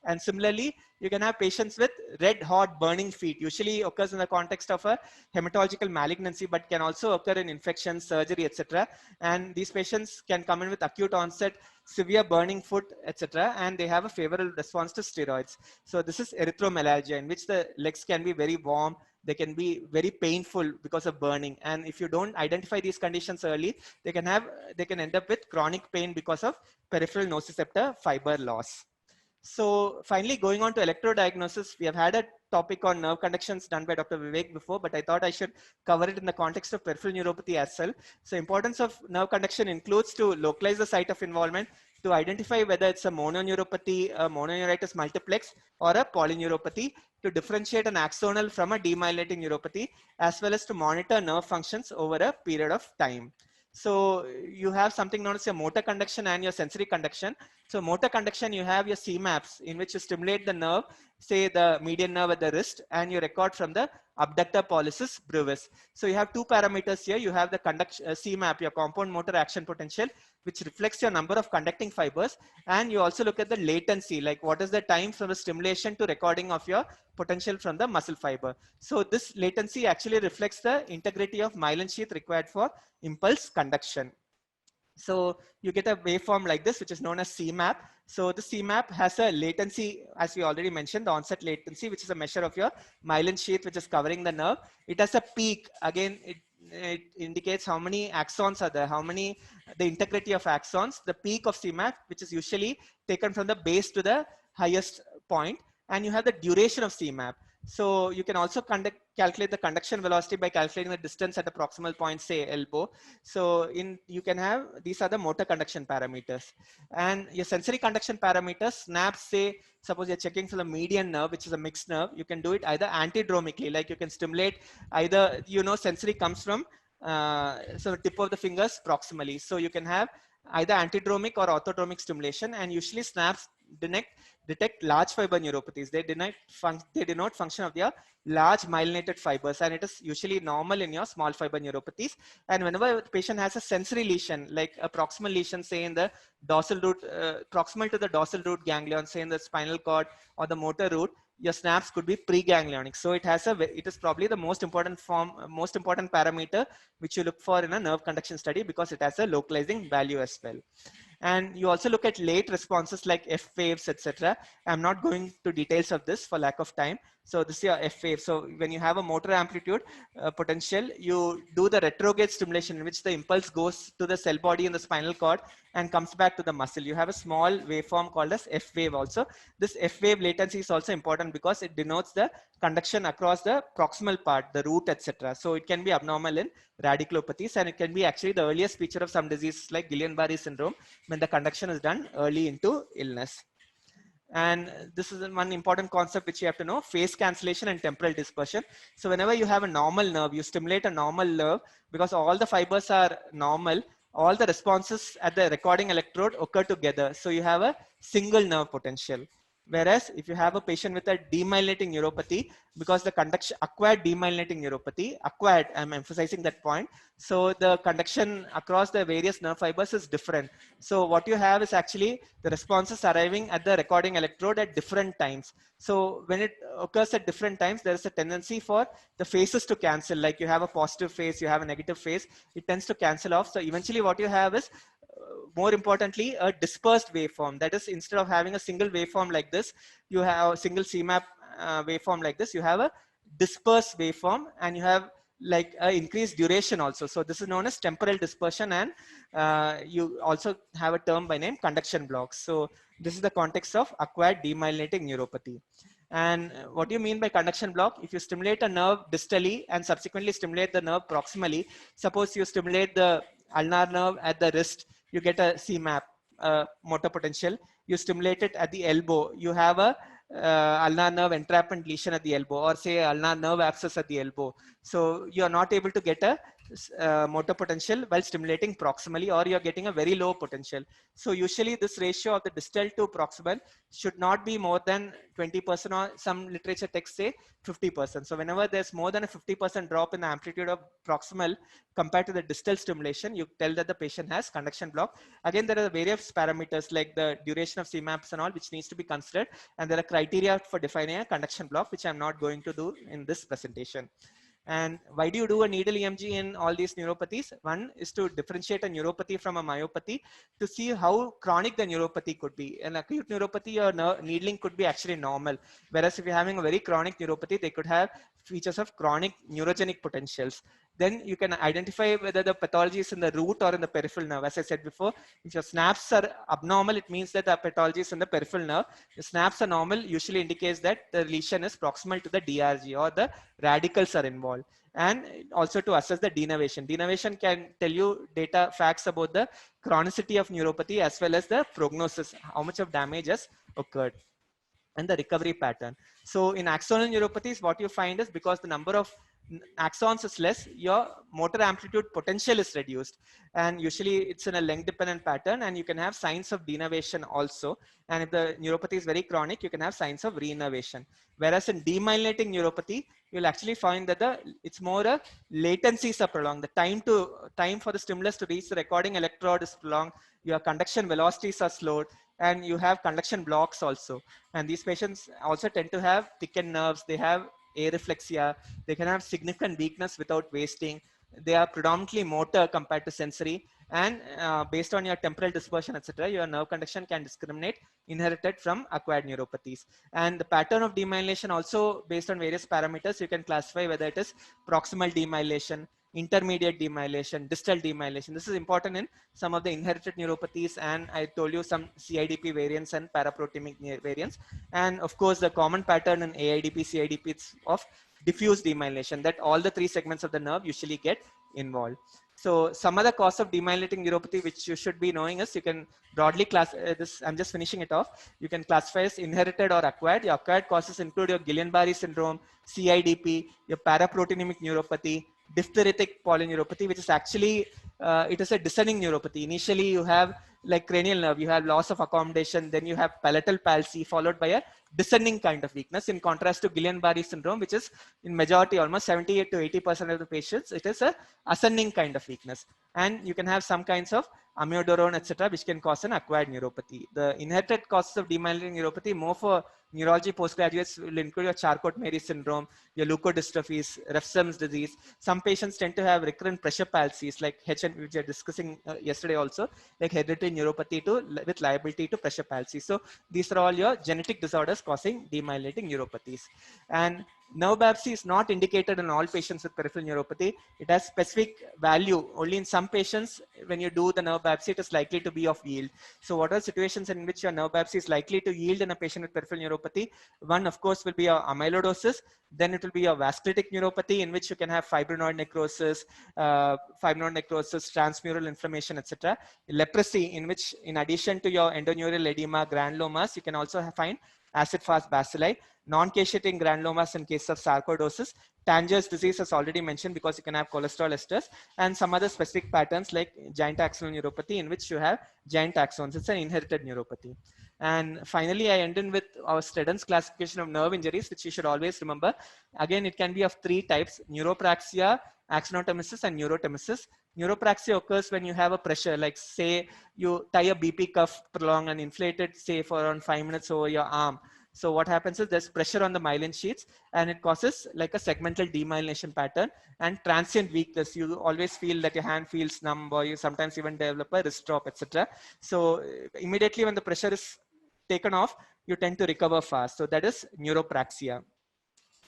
And similarly, you can have patients with red hot burning feet, usually occurs in the context of a hematological malignancy, but can also occur in infection, surgery, etc. And these patients can come in with acute onset, severe burning foot, etc. And they have a favorable response to steroids. So this is erythromelalgia, in which the legs can be very warm, they can be very painful because of burning. And if you don't identify these conditions early, they can end up with chronic pain because of peripheral nociceptor fiber loss. So finally, going on to electrodiagnosis, we have had a topic on nerve conductions done by Dr. Vivek before, but I thought I should cover it in the context of peripheral neuropathy as well. So importance of nerve conduction includes to localize the site of involvement, to identify whether it's a mononeuropathy, a mononeuritis multiplex, or a polyneuropathy, to differentiate an axonal from a demyelinating neuropathy, as well as to monitor nerve functions over a period of time. So you have something known as your motor conduction and your sensory conduction. So motor conduction, you have your CMAPs, in which you stimulate the nerve, say the median nerve at the wrist, and you record from the abductor pollicis brevis. So you have two parameters here. You have the CMAP, your compound motor action potential, which reflects your number of conducting fibers. And you also look at the latency, like what is the time from the stimulation to recording of your potential from the muscle fiber. So this latency actually reflects the integrity of myelin sheath required for impulse conduction. So you get a waveform like this, which is known as CMAP. So the CMAP has a latency, as we already mentioned, the onset latency, which is a measure of your myelin sheath, which is covering the nerve. It has a peak. Again, it indicates how many axons are there, the integrity of axons, the peak of CMAP, which is usually taken from the base to the highest point. And you have the duration of CMAP. So you can also calculate the conduction velocity by calculating the distance at a proximal point, say elbow. So you can have, these are the motor conduction parameters. And your sensory conduction parameters, snaps, say, suppose you're checking for the median nerve, which is a mixed nerve, you can do it either antidromically, like you can stimulate either, sensory comes from so tip of the fingers proximally. So you can have either antidromic or orthodromic stimulation, and usually snaps detect large fiber neuropathies. They denote function of their large myelinated fibers, and it is usually normal in your small fiber neuropathies. And whenever the patient has a sensory lesion, like a proximal lesion, say in the dorsal root, proximal to the dorsal root ganglion, say in the spinal cord or the motor root, your snaps could be preganglionic. So it is probably the most important parameter which you look for in a nerve conduction study, because it has a localizing value as well. And you also look at late responses like F waves, etc. I'm not going to details of this for lack of time. So this is your F wave. So when you have a motor amplitude potential, you do the retrograde stimulation, in which the impulse goes to the cell body in the spinal cord and comes back to the muscle. You have a small waveform called as F wave also. This F wave latency is also important because it denotes the conduction across the proximal part, the root, etc. So it can be abnormal in radiculopathies, and it can be actually the earliest feature of some diseases like Guillain-Barré syndrome, when the conduction is done early into illness. And this is one important concept which you have to know: phase cancellation and temporal dispersion. So whenever you have a normal nerve, you stimulate a normal nerve, because all the fibers are normal, all the responses at the recording electrode occur together. So you have a single nerve potential. Whereas if you have a patient with a demyelinating neuropathy, because the conduction, acquired demyelinating neuropathy, acquired, I'm emphasizing that point. So the conduction across the various nerve fibers is different. So what you have is actually the responses arriving at the recording electrode at different times. So when it occurs at different times, there is a tendency for the phases to cancel. Like you have a positive phase, you have a negative phase, it tends to cancel off. So eventually what you have is, more importantly, a dispersed waveform. That is, instead of having a single waveform like this, you have a single CMAP waveform like this, you have a dispersed waveform, and you have like increased duration also. So this is known as temporal dispersion, and you also have a term by name conduction blocks. So this is the context of acquired demyelinating neuropathy. And what do you mean by conduction block? If you stimulate a nerve distally and subsequently stimulate the nerve proximally, suppose you stimulate the ulnar nerve at the wrist, you get a CMAP, motor potential. You stimulate it at the elbow, you have a ulnar nerve entrapment lesion at the elbow, or say ulnar nerve abscess at the elbow. So you are not able to get a motor potential while stimulating proximally, or you're getting a very low potential. So usually this ratio of the distal to proximal should not be more than 20%, or some literature texts say 50%. So whenever there's more than a 50% drop in the amplitude of proximal compared to the distal stimulation, you tell that the patient has conduction block. Again, there are various parameters like the duration of CMAPs and all, which needs to be considered. And there are criteria for defining a conduction block, which I'm not going to do in this presentation. And why do you do a needle EMG in all these neuropathies? One is to differentiate a neuropathy from a myopathy, to see how chronic the neuropathy could be. An acute neuropathy or needling could be actually normal. Whereas if you're having a very chronic neuropathy, they could have features of chronic neurogenic potentials. Then you can identify whether the pathology is in the root or in the peripheral nerve. As I said before, if your snaps are abnormal, it means that the pathology is in the peripheral nerve. The snaps are normal, usually indicates that the lesion is proximal to the DRG, or the radicals are involved. And also to assess the denervation. Denervation can tell you data facts about the chronicity of neuropathy, as well as the prognosis, how much of damage has occurred, and the recovery pattern. So in axonal neuropathies, what you find is, because the number of axons is less, your motor amplitude potential is reduced. And usually it's in a length dependent pattern, and you can have signs of denervation also. And if the neuropathy is very chronic, you can have signs of reinnervation. Whereas in demyelinating neuropathy, you'll actually find that it's more a latencies are prolonged. The time for the stimulus to reach the recording electrode is prolonged. Your conduction velocities are slowed, and you have conduction blocks also. And these patients also tend to have thickened nerves. They have areflexia. They can have significant weakness without wasting. They are predominantly motor compared to sensory. And based on your temporal dispersion, etc., your nerve conduction can discriminate inherited from acquired neuropathies. And the pattern of demyelination also, based on various parameters, you can classify whether it is proximal demyelination, intermediate demyelination, distal demyelination. This is important in some of the inherited neuropathies, and I told you some CIDP variants and paraprotein variants. And of course, the common pattern in AIDP, CIDP is of diffuse demyelination, that all the three segments of the nerve usually get involved. So some other cause of demyelinating neuropathy which you should be knowing is, you can broadly class this, I'm just finishing it off. You can classify as inherited or acquired. Your acquired causes include your Guillain-Barré syndrome, CIDP, your paraproteinic neuropathy, diphtheritic polyneuropathy, which is actually, it is a descending neuropathy. Initially, you have like cranial nerve, you have loss of accommodation, then you have palatal palsy, followed by a descending kind of weakness, in contrast to Guillain-Barré syndrome, which is in majority, almost 78 to 80% of the patients, it is a ascending kind of weakness. And you can have some kinds of amiodarone, etc., which can cause an acquired neuropathy. The inherited causes of demyelinating neuropathy, more for neurology postgraduates, will include your Charcot-Marie syndrome, your leukodystrophies, Refsum's disease. Some patients tend to have recurrent pressure palsies, like HN, which we were discussing yesterday also, like hereditary neuropathy with liability to pressure palsy. So these are all your genetic disorders causing demyelinating neuropathies. And nerve biopsy is not indicated in all patients with peripheral neuropathy. It has specific value. Only in some patients, when you do the nerve biopsy, it is likely to be of yield. So what are situations in which your nerve biopsy is likely to yield in a patient with peripheral neuropathy? One, of course, will be your amyloidosis. Then it will be your vasculitic neuropathy, in which you can have fibrinoid necrosis, transmural inflammation, etc. Leprosy, in which in addition to your endoneurial edema, granulomas, you can also find acid-fast bacilli, non-caseating granulomas in case of sarcoidosis, Tanger's disease as already mentioned because you can have cholesterol esters, and some other specific patterns like giant axonal neuropathy in which you have giant axons. It's an inherited neuropathy. And finally, I ended with our Steddon's classification of nerve injuries, which you should always remember. Again, it can be of three types: neuropraxia, axonotomesis, and neurotemesis. Neuropraxia occurs when you have a pressure, like say you tie a BP cuff, prolong and inflate it, say for around 5 minutes over your arm. So what happens is there's pressure on the myelin sheets and it causes like a segmental demyelination pattern and transient weakness. You always feel that your hand feels numb, or you sometimes even develop a wrist drop, etc. So immediately when the pressure is taken off, you tend to recover fast. So that is neuropraxia.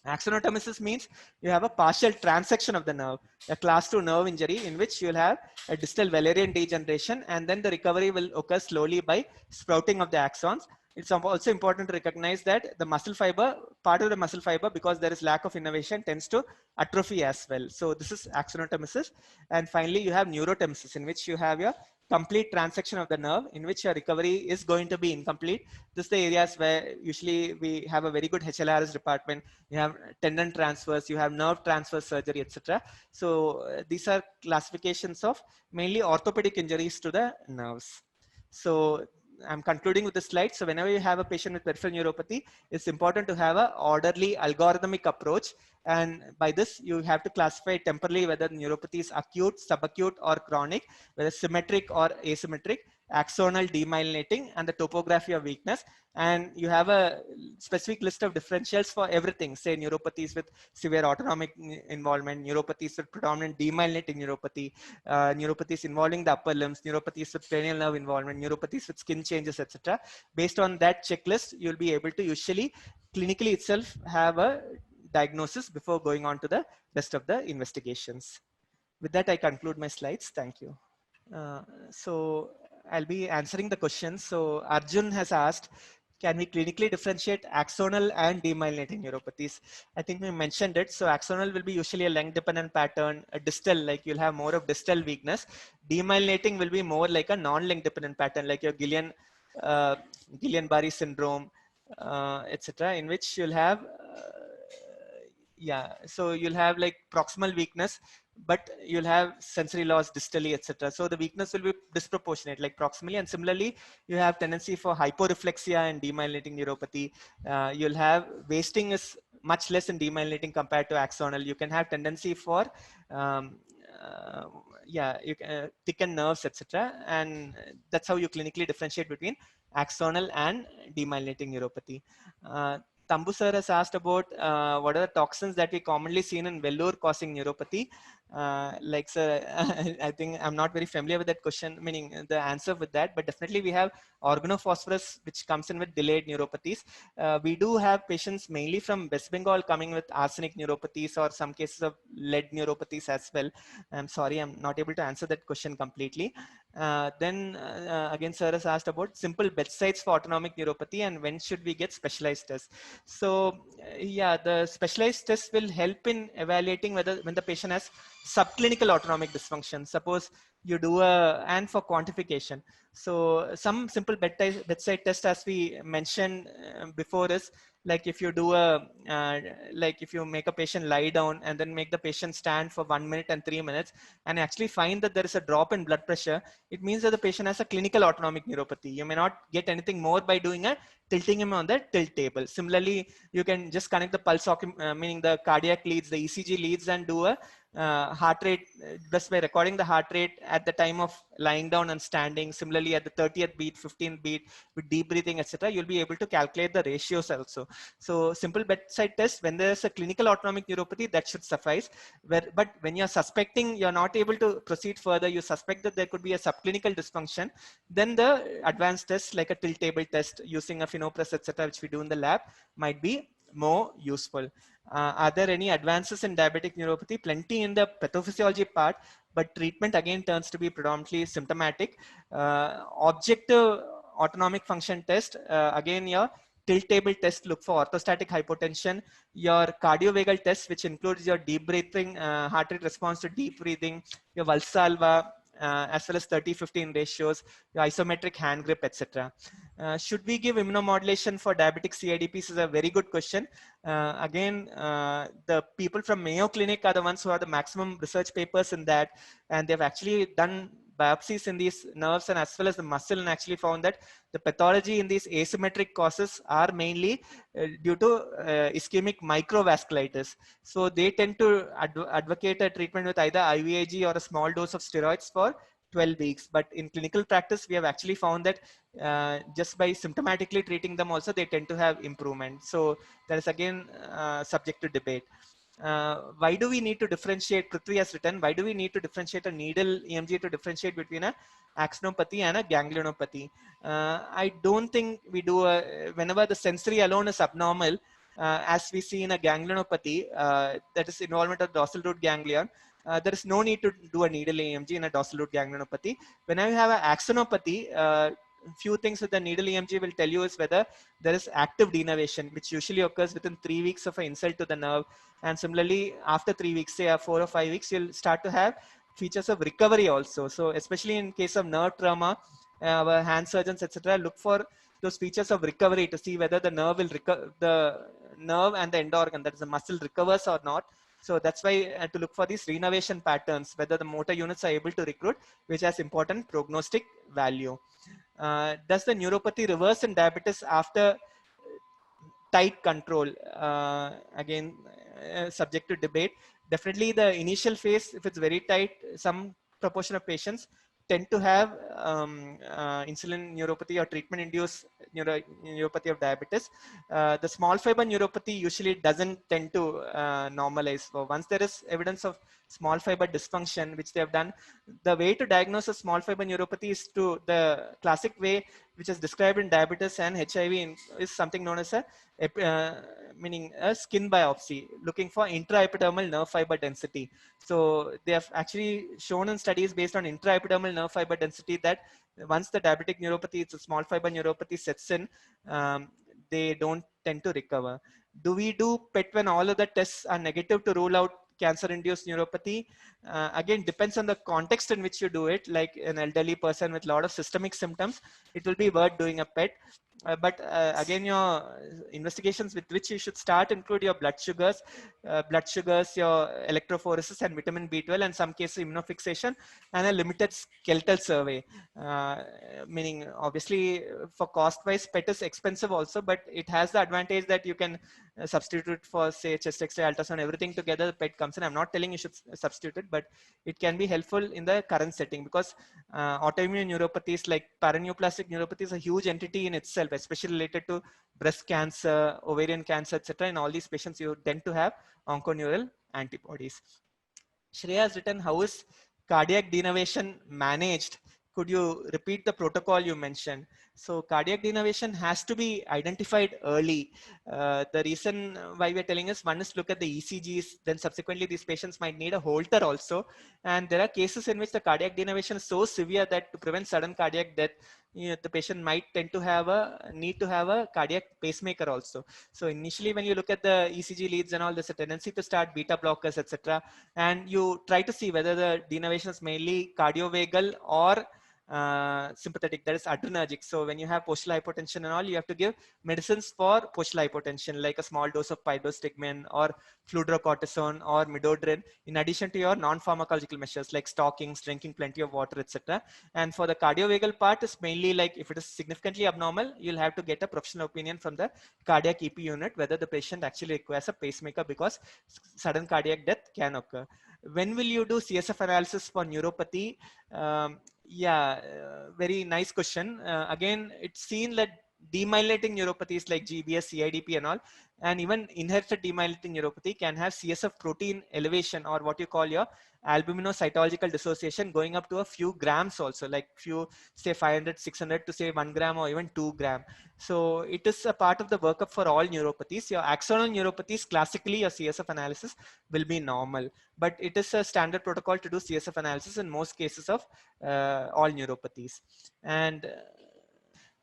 Axonotomesis means you have a partial transection of the nerve, a class 2 nerve injury in which you'll have a distal Wallerian degeneration, and then the recovery will occur slowly by sprouting of the axons. It's also important to recognize that the muscle fiber, part of the muscle fiber, because there is lack of innervation, tends to atrophy as well. So this is axonotomesis. And finally, you have neurotemesis, in which you have your complete transection of the nerve, in which your recovery is going to be incomplete. This is the areas where usually we have a very good HLRS department. You have tendon transfers, you have nerve transfer surgery, etc. So these are classifications of mainly orthopedic injuries to the nerves. So I'm concluding with the slide. So whenever you have a patient with peripheral neuropathy, it's important to have a orderly algorithmic approach. And by this, you have to classify temporally whether the neuropathy is acute, subacute, or chronic, whether symmetric or asymmetric, axonal demyelinating, and the topography of weakness. And you have a specific list of differentials for everything, say neuropathies with severe autonomic involvement, neuropathies with predominant demyelinating neuropathy, neuropathies involving the upper limbs, neuropathies with cranial nerve involvement, neuropathies with skin changes, etc. Based on that checklist, you'll be able to usually clinically itself have a diagnosis before going on to the rest of the investigations. With that, I conclude my slides. Thank you. So I'll be answering the questions. So Arjun has asked, can we clinically differentiate axonal and demyelinating neuropathies? I think we mentioned it. So axonal will be usually a length dependent pattern, a distal, like you'll have more of distal weakness. Demyelinating will be more like a non-length dependent pattern, like your Guillain-Barré syndrome, etc., in which you'll have yeah, so you'll have like proximal weakness, but you'll have sensory loss distally, etc. So the weakness will be disproportionate, like proximally, and similarly, you have tendency for hyporeflexia and demyelinating neuropathy. You'll have wasting is much less in demyelinating compared to axonal. You can have tendency for um, uh, yeah, you can thicken nerves, etc. And that's how you clinically differentiate between axonal and demyelinating neuropathy. Tambu sir has asked about what are the toxins that we commonly seen in Vellore causing neuropathy. Like sir, I think I'm not very familiar with that question, meaning the answer with that, but definitely we have organophosphorus, which comes in with delayed neuropathies. We do have patients mainly from West Bengal coming with arsenic neuropathies or some cases of lead neuropathies as well. I'm sorry, I'm not able to answer that question completely. Then again, sir has asked about simple bedsides for autonomic neuropathy and when should we get specialized tests. So yeah, the specialized test will help in evaluating whether when the patient has subclinical autonomic dysfunction. Suppose you do and for quantification. So some simple bedside test, as we mentioned before, is like if you do like if you make a patient lie down and then make the patient stand for 1 minute and 3 minutes and actually find that there is a drop in blood pressure, it means that the patient has a clinical autonomic neuropathy. You may not get anything more by doing a tilting him on the tilt table. Similarly, you can just connect the pulse, meaning the cardiac leads, the ECG leads, and do a heart rate just by recording the heart rate at the time of lying down and standing. Similarly, at the 30th beat, 15th beat, with deep breathing, etc., you'll be able to calculate the ratios also. So simple bedside test, when there's a clinical autonomic neuropathy, that should suffice. But when you're suspecting, you're not able to proceed further, you suspect that there could be a subclinical dysfunction, then the advanced tests like a tilt table test using a phenopress, etc., which we do in the lab, might be more useful. Are there any advances in diabetic neuropathy? Plenty in the pathophysiology part, but treatment again turns to be predominantly symptomatic. Objective autonomic function test, again your tilt table test look for orthostatic hypotension, your cardiovagal test, which includes your deep breathing, heart rate response to deep breathing, your Valsalva, as well as 30-15 ratios, your isometric hand grip, etc. Should we give immunomodulation for diabetic CIDPs is a very good question. Again, the people from Mayo Clinic are the ones who have the maximum research papers in that, and they've actually done biopsies in these nerves and as well as the muscle, and actually found that the pathology in these asymmetric causes are mainly due to ischemic microvasculitis. So they tend to advocate a treatment with either IVIG or a small dose of steroids for 12 weeks. But in clinical practice, we have actually found that just by symptomatically treating them also, they tend to have improvement. So that is again subject to debate. Why do we need to differentiate? Prithvi has written, why do we need to differentiate a needle EMG to differentiate between a axonopathy and a ganglionopathy? I don't think we do. Whenever the sensory alone is abnormal, as we see in a ganglionopathy, that is involvement of dorsal root ganglion, there is no need to do a needle EMG in a dorsal root ganglionopathy. When I have an axonopathy, few things with the needle EMG will tell you is whether there is active denervation, which usually occurs within 3 weeks of an insult to the nerve. And similarly, after 3 weeks, say 4 or 5 weeks, you'll start to have features of recovery also. So especially in case of nerve trauma, our hand surgeons, etc., look for those features of recovery to see whether the nerve will the nerve and the end organ, that is the muscle, recovers or not. So that's why to look for these renovation patterns, whether the motor units are able to recruit, which has important prognostic value. Does the neuropathy reverse in diabetes after tight control? Again, subject to debate. Definitely the initial phase, if it's very tight, some proportion of patients tend to have insulin neuropathy or treatment induced neuropathy of diabetes. The small fiber neuropathy usually doesn't tend to normalize. So once there is evidence of small fiber dysfunction, which they have done, the way to diagnose a small fiber neuropathy is to the classic way, which is described in diabetes and HIV, is something known as a meaning a skin biopsy, looking for intraepidermal nerve fiber density. So they have actually shown in studies based on intraepidermal nerve fiber density that once the diabetic neuropathy, it's a small fiber neuropathy, sets in, they don't tend to recover. Do we do PET when all of the tests are negative to rule out cancer-induced neuropathy? Again, depends on the context in which you do it. Like an elderly person with a lot of systemic symptoms, it will be worth doing a PET. But again, your investigations with which you should start include your blood sugars, your electrophoresis and vitamin B12, and some cases immunofixation, and a limited skeletal survey. Meaning, obviously, for cost-wise, PET is expensive also, but it has the advantage that you can substitute for, say, chest X-ray, ultrasound, everything together. The PET comes in. I'm not telling you should substitute it, but it can be helpful in the current setting, because autoimmune neuropathies like paraneoplastic neuropathy is a huge entity in itself, especially related to breast cancer, ovarian cancer, etc. In all these patients, you tend to have onconeural antibodies. Shreya has written, how is cardiac denervation managed? Could you repeat the protocol you mentioned? So cardiac denervation has to be identified early. The reason why we're telling is, one is look at the ECGs, then subsequently these patients might need a Holter also. And there are cases in which the cardiac denervation is so severe that to prevent sudden cardiac death, the patient might tend to have a need to have a cardiac pacemaker also. So initially, when you look at the ECG leads and all, there's a tendency to start beta blockers, etc. And you try to see whether the denervation is mainly cardiovagal or sympathetic, that is adrenergic. So when you have postural hypotension and all, you have to give medicines for postural hypotension, like a small dose of pydostigmine or fludrocortisone or midodrine, in addition to your non-pharmacological measures like stockings, drinking plenty of water, etc. And for the cardiovagal part, is mainly like if it is significantly abnormal, you'll have to get a professional opinion from the cardiac EP unit whether the patient actually requires a pacemaker, because sudden cardiac death can occur. When will you do CSF analysis for neuropathy? Yeah, very nice question. Again, it's seen that demyelinating neuropathies like GBS, CIDP and all, and even inherited demyelinating neuropathy can have CSF protein elevation, or what you call your albuminocytological dissociation, going up to a few grams also, like few, say 500, 600 to say 1 gram or even 2 gram. So it is a part of the workup for all neuropathies. Your axonal neuropathies, classically your CSF analysis will be normal, but it is a standard protocol to do CSF analysis in most cases of all neuropathies. And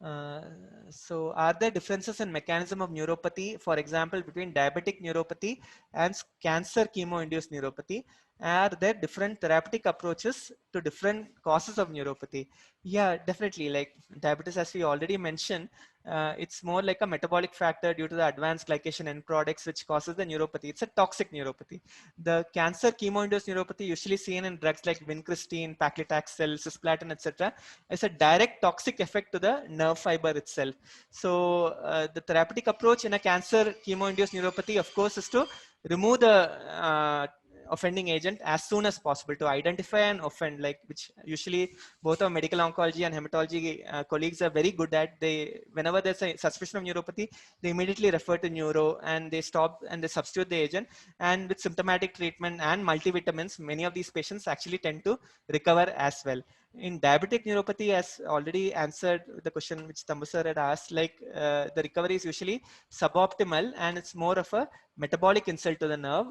uh, so are there differences in mechanism of neuropathy, for example, between diabetic neuropathy and cancer chemo-induced neuropathy? Are there different therapeutic approaches to different causes of neuropathy? Yeah, definitely. Like diabetes, as we already mentioned, it's more like a metabolic factor due to the advanced glycation end products, which causes the neuropathy. It's a toxic neuropathy. The cancer chemo-induced neuropathy, usually seen in drugs like vincristine, paclitaxel, cisplatin, etc., is a direct toxic effect to the nerve fiber itself. So the therapeutic approach in a cancer chemo-induced neuropathy, of course, is to remove the offending agent as soon as possible, to identify and offend, like which usually both our medical oncology and hematology colleagues are very good at. They, whenever there's a suspicion of neuropathy, they immediately refer to neuro and they stop and they substitute the agent. And with symptomatic treatment and multivitamins, many of these patients actually tend to recover as well. In diabetic neuropathy, as already answered the question which Tambu sir had asked, like the recovery is usually suboptimal and it's more of a metabolic insult to the nerve.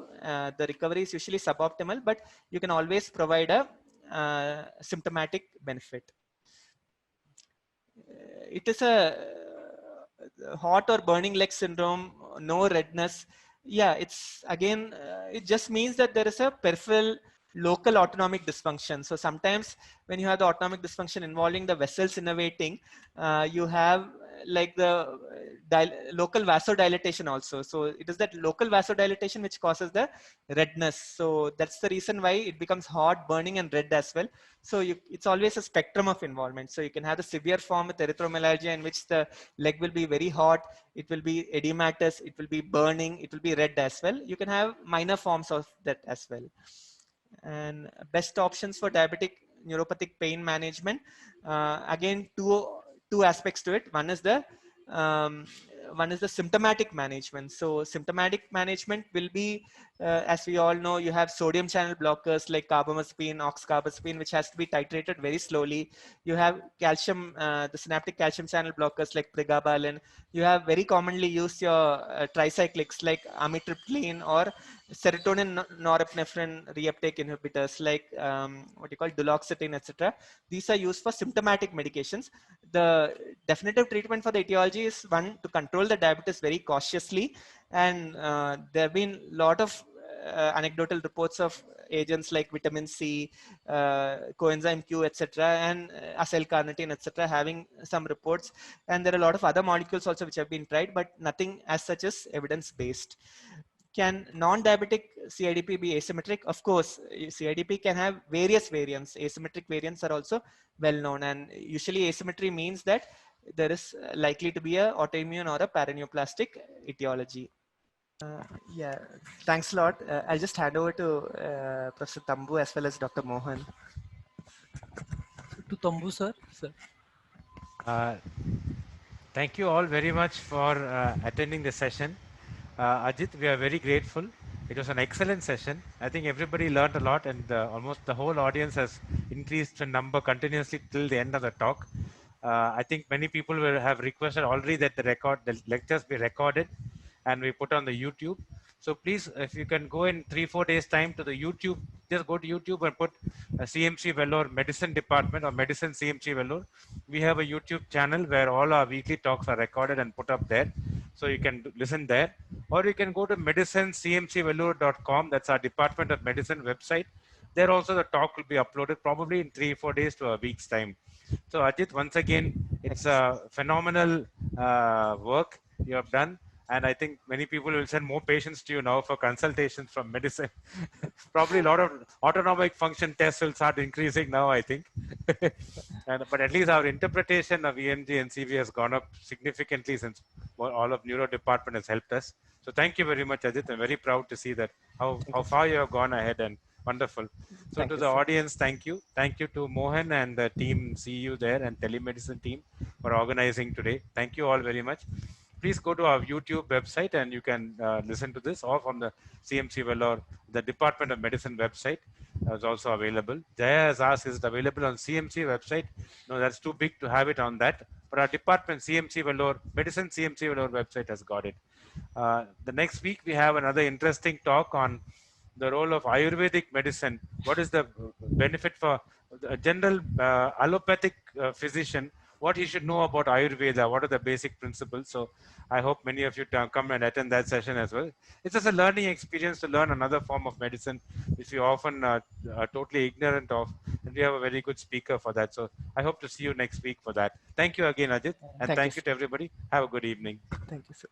The recovery is usually suboptimal, but you can always provide a symptomatic benefit. It is a hot or burning leg syndrome, no redness. Yeah, it's again, it just means that there is a peripheral local autonomic dysfunction. So sometimes when you have the autonomic dysfunction involving the vessels innervating, you have like the local vasodilatation also. So it is that local vasodilatation which causes the redness. So that's the reason why it becomes hot, burning, and red as well. So it's always a spectrum of involvement. So you can have the severe form with erythromelalgia, in which the leg will be very hot, it will be edematous, it will be burning, it will be red as well. You can have minor forms of that as well. And best options for diabetic neuropathic pain management, again, two aspects to it. Um, one is the symptomatic management. So symptomatic management will be, as we all know, you have sodium channel blockers like carbamazepine, oxcarbazepine, which has to be titrated very slowly. You have calcium, the synaptic calcium channel blockers like pregabalin. You have very commonly used your tricyclics like amitriptyline, or serotonin norepinephrine reuptake inhibitors like what you call duloxetine, etc. These are used for symptomatic medications. The definitive treatment for the etiology is one, to control the diabetes very cautiously, and there have been a lot of anecdotal reports of agents like vitamin C, coenzyme Q, etc., and acylcarnitine, etc., having some reports. And there are a lot of other molecules also which have been tried, but nothing as such is evidence based. Can non-diabetic CIDP be asymmetric? Of course, CIDP can have various variants. Asymmetric variants are also well known, and usually asymmetry means that there is likely to be a autoimmune or a paraneoplastic etiology. Yeah, thanks a lot. I'll just hand over to Professor Tambu as well as Dr. Mohan. To Tambu sir. Sir. Uh, Thank you all very much for attending the session. Ajith, we are very grateful. It was an excellent session. I think everybody learned a lot, and almost the whole audience has increased in number continuously till the end of the talk. I think many people will have requested already that the lectures be recorded and we put on the YouTube. So please, if you can go in 3-4 days time to the YouTube, just go to YouTube and put CMC Vellore Medicine Department or Medicine CMC Vellore. We have a YouTube channel where all our weekly talks are recorded and put up there. So you can listen there. Or you can go to medicinecmcvellore.com. That's our Department of Medicine website. There also the talk will be uploaded probably in 3-4 days to a week's time. So Ajith, once again, it's a phenomenal work you have done. And I think many people will send more patients to you now for consultations from medicine. Probably a lot of autonomic function tests will start increasing now, I think. But at least our interpretation of ENMG and CV has gone up significantly since all of neuro department has helped us. So thank you very much, Ajith. I'm very proud to see that how far you have gone ahead, and wonderful. So to the audience, thank you. Thank you to Mohan and the team, CU there, and telemedicine team for organizing today. Thank you all very much. Please go to our YouTube website and you can listen to this, or from the CMC Vellore, the Department of Medicine website is also available. Jaya has asked, is it available on CMC website? No, that's too big to have it on that. But our department, CMC Vellore, Medicine CMC Vellore website has got it. The next week, we have another interesting talk on the role of Ayurvedic medicine. What is the benefit for a general allopathic physician what he should know about Ayurveda, what are the basic principles. So I hope many of you come and attend that session as well. It's just a learning experience to learn another form of medicine, which we often are totally ignorant of. And we have a very good speaker for that. So I hope to see you next week for that. Thank you again, Ajit. And Thank you, thank you sir. to everybody. Have a good evening. Thank you, sir.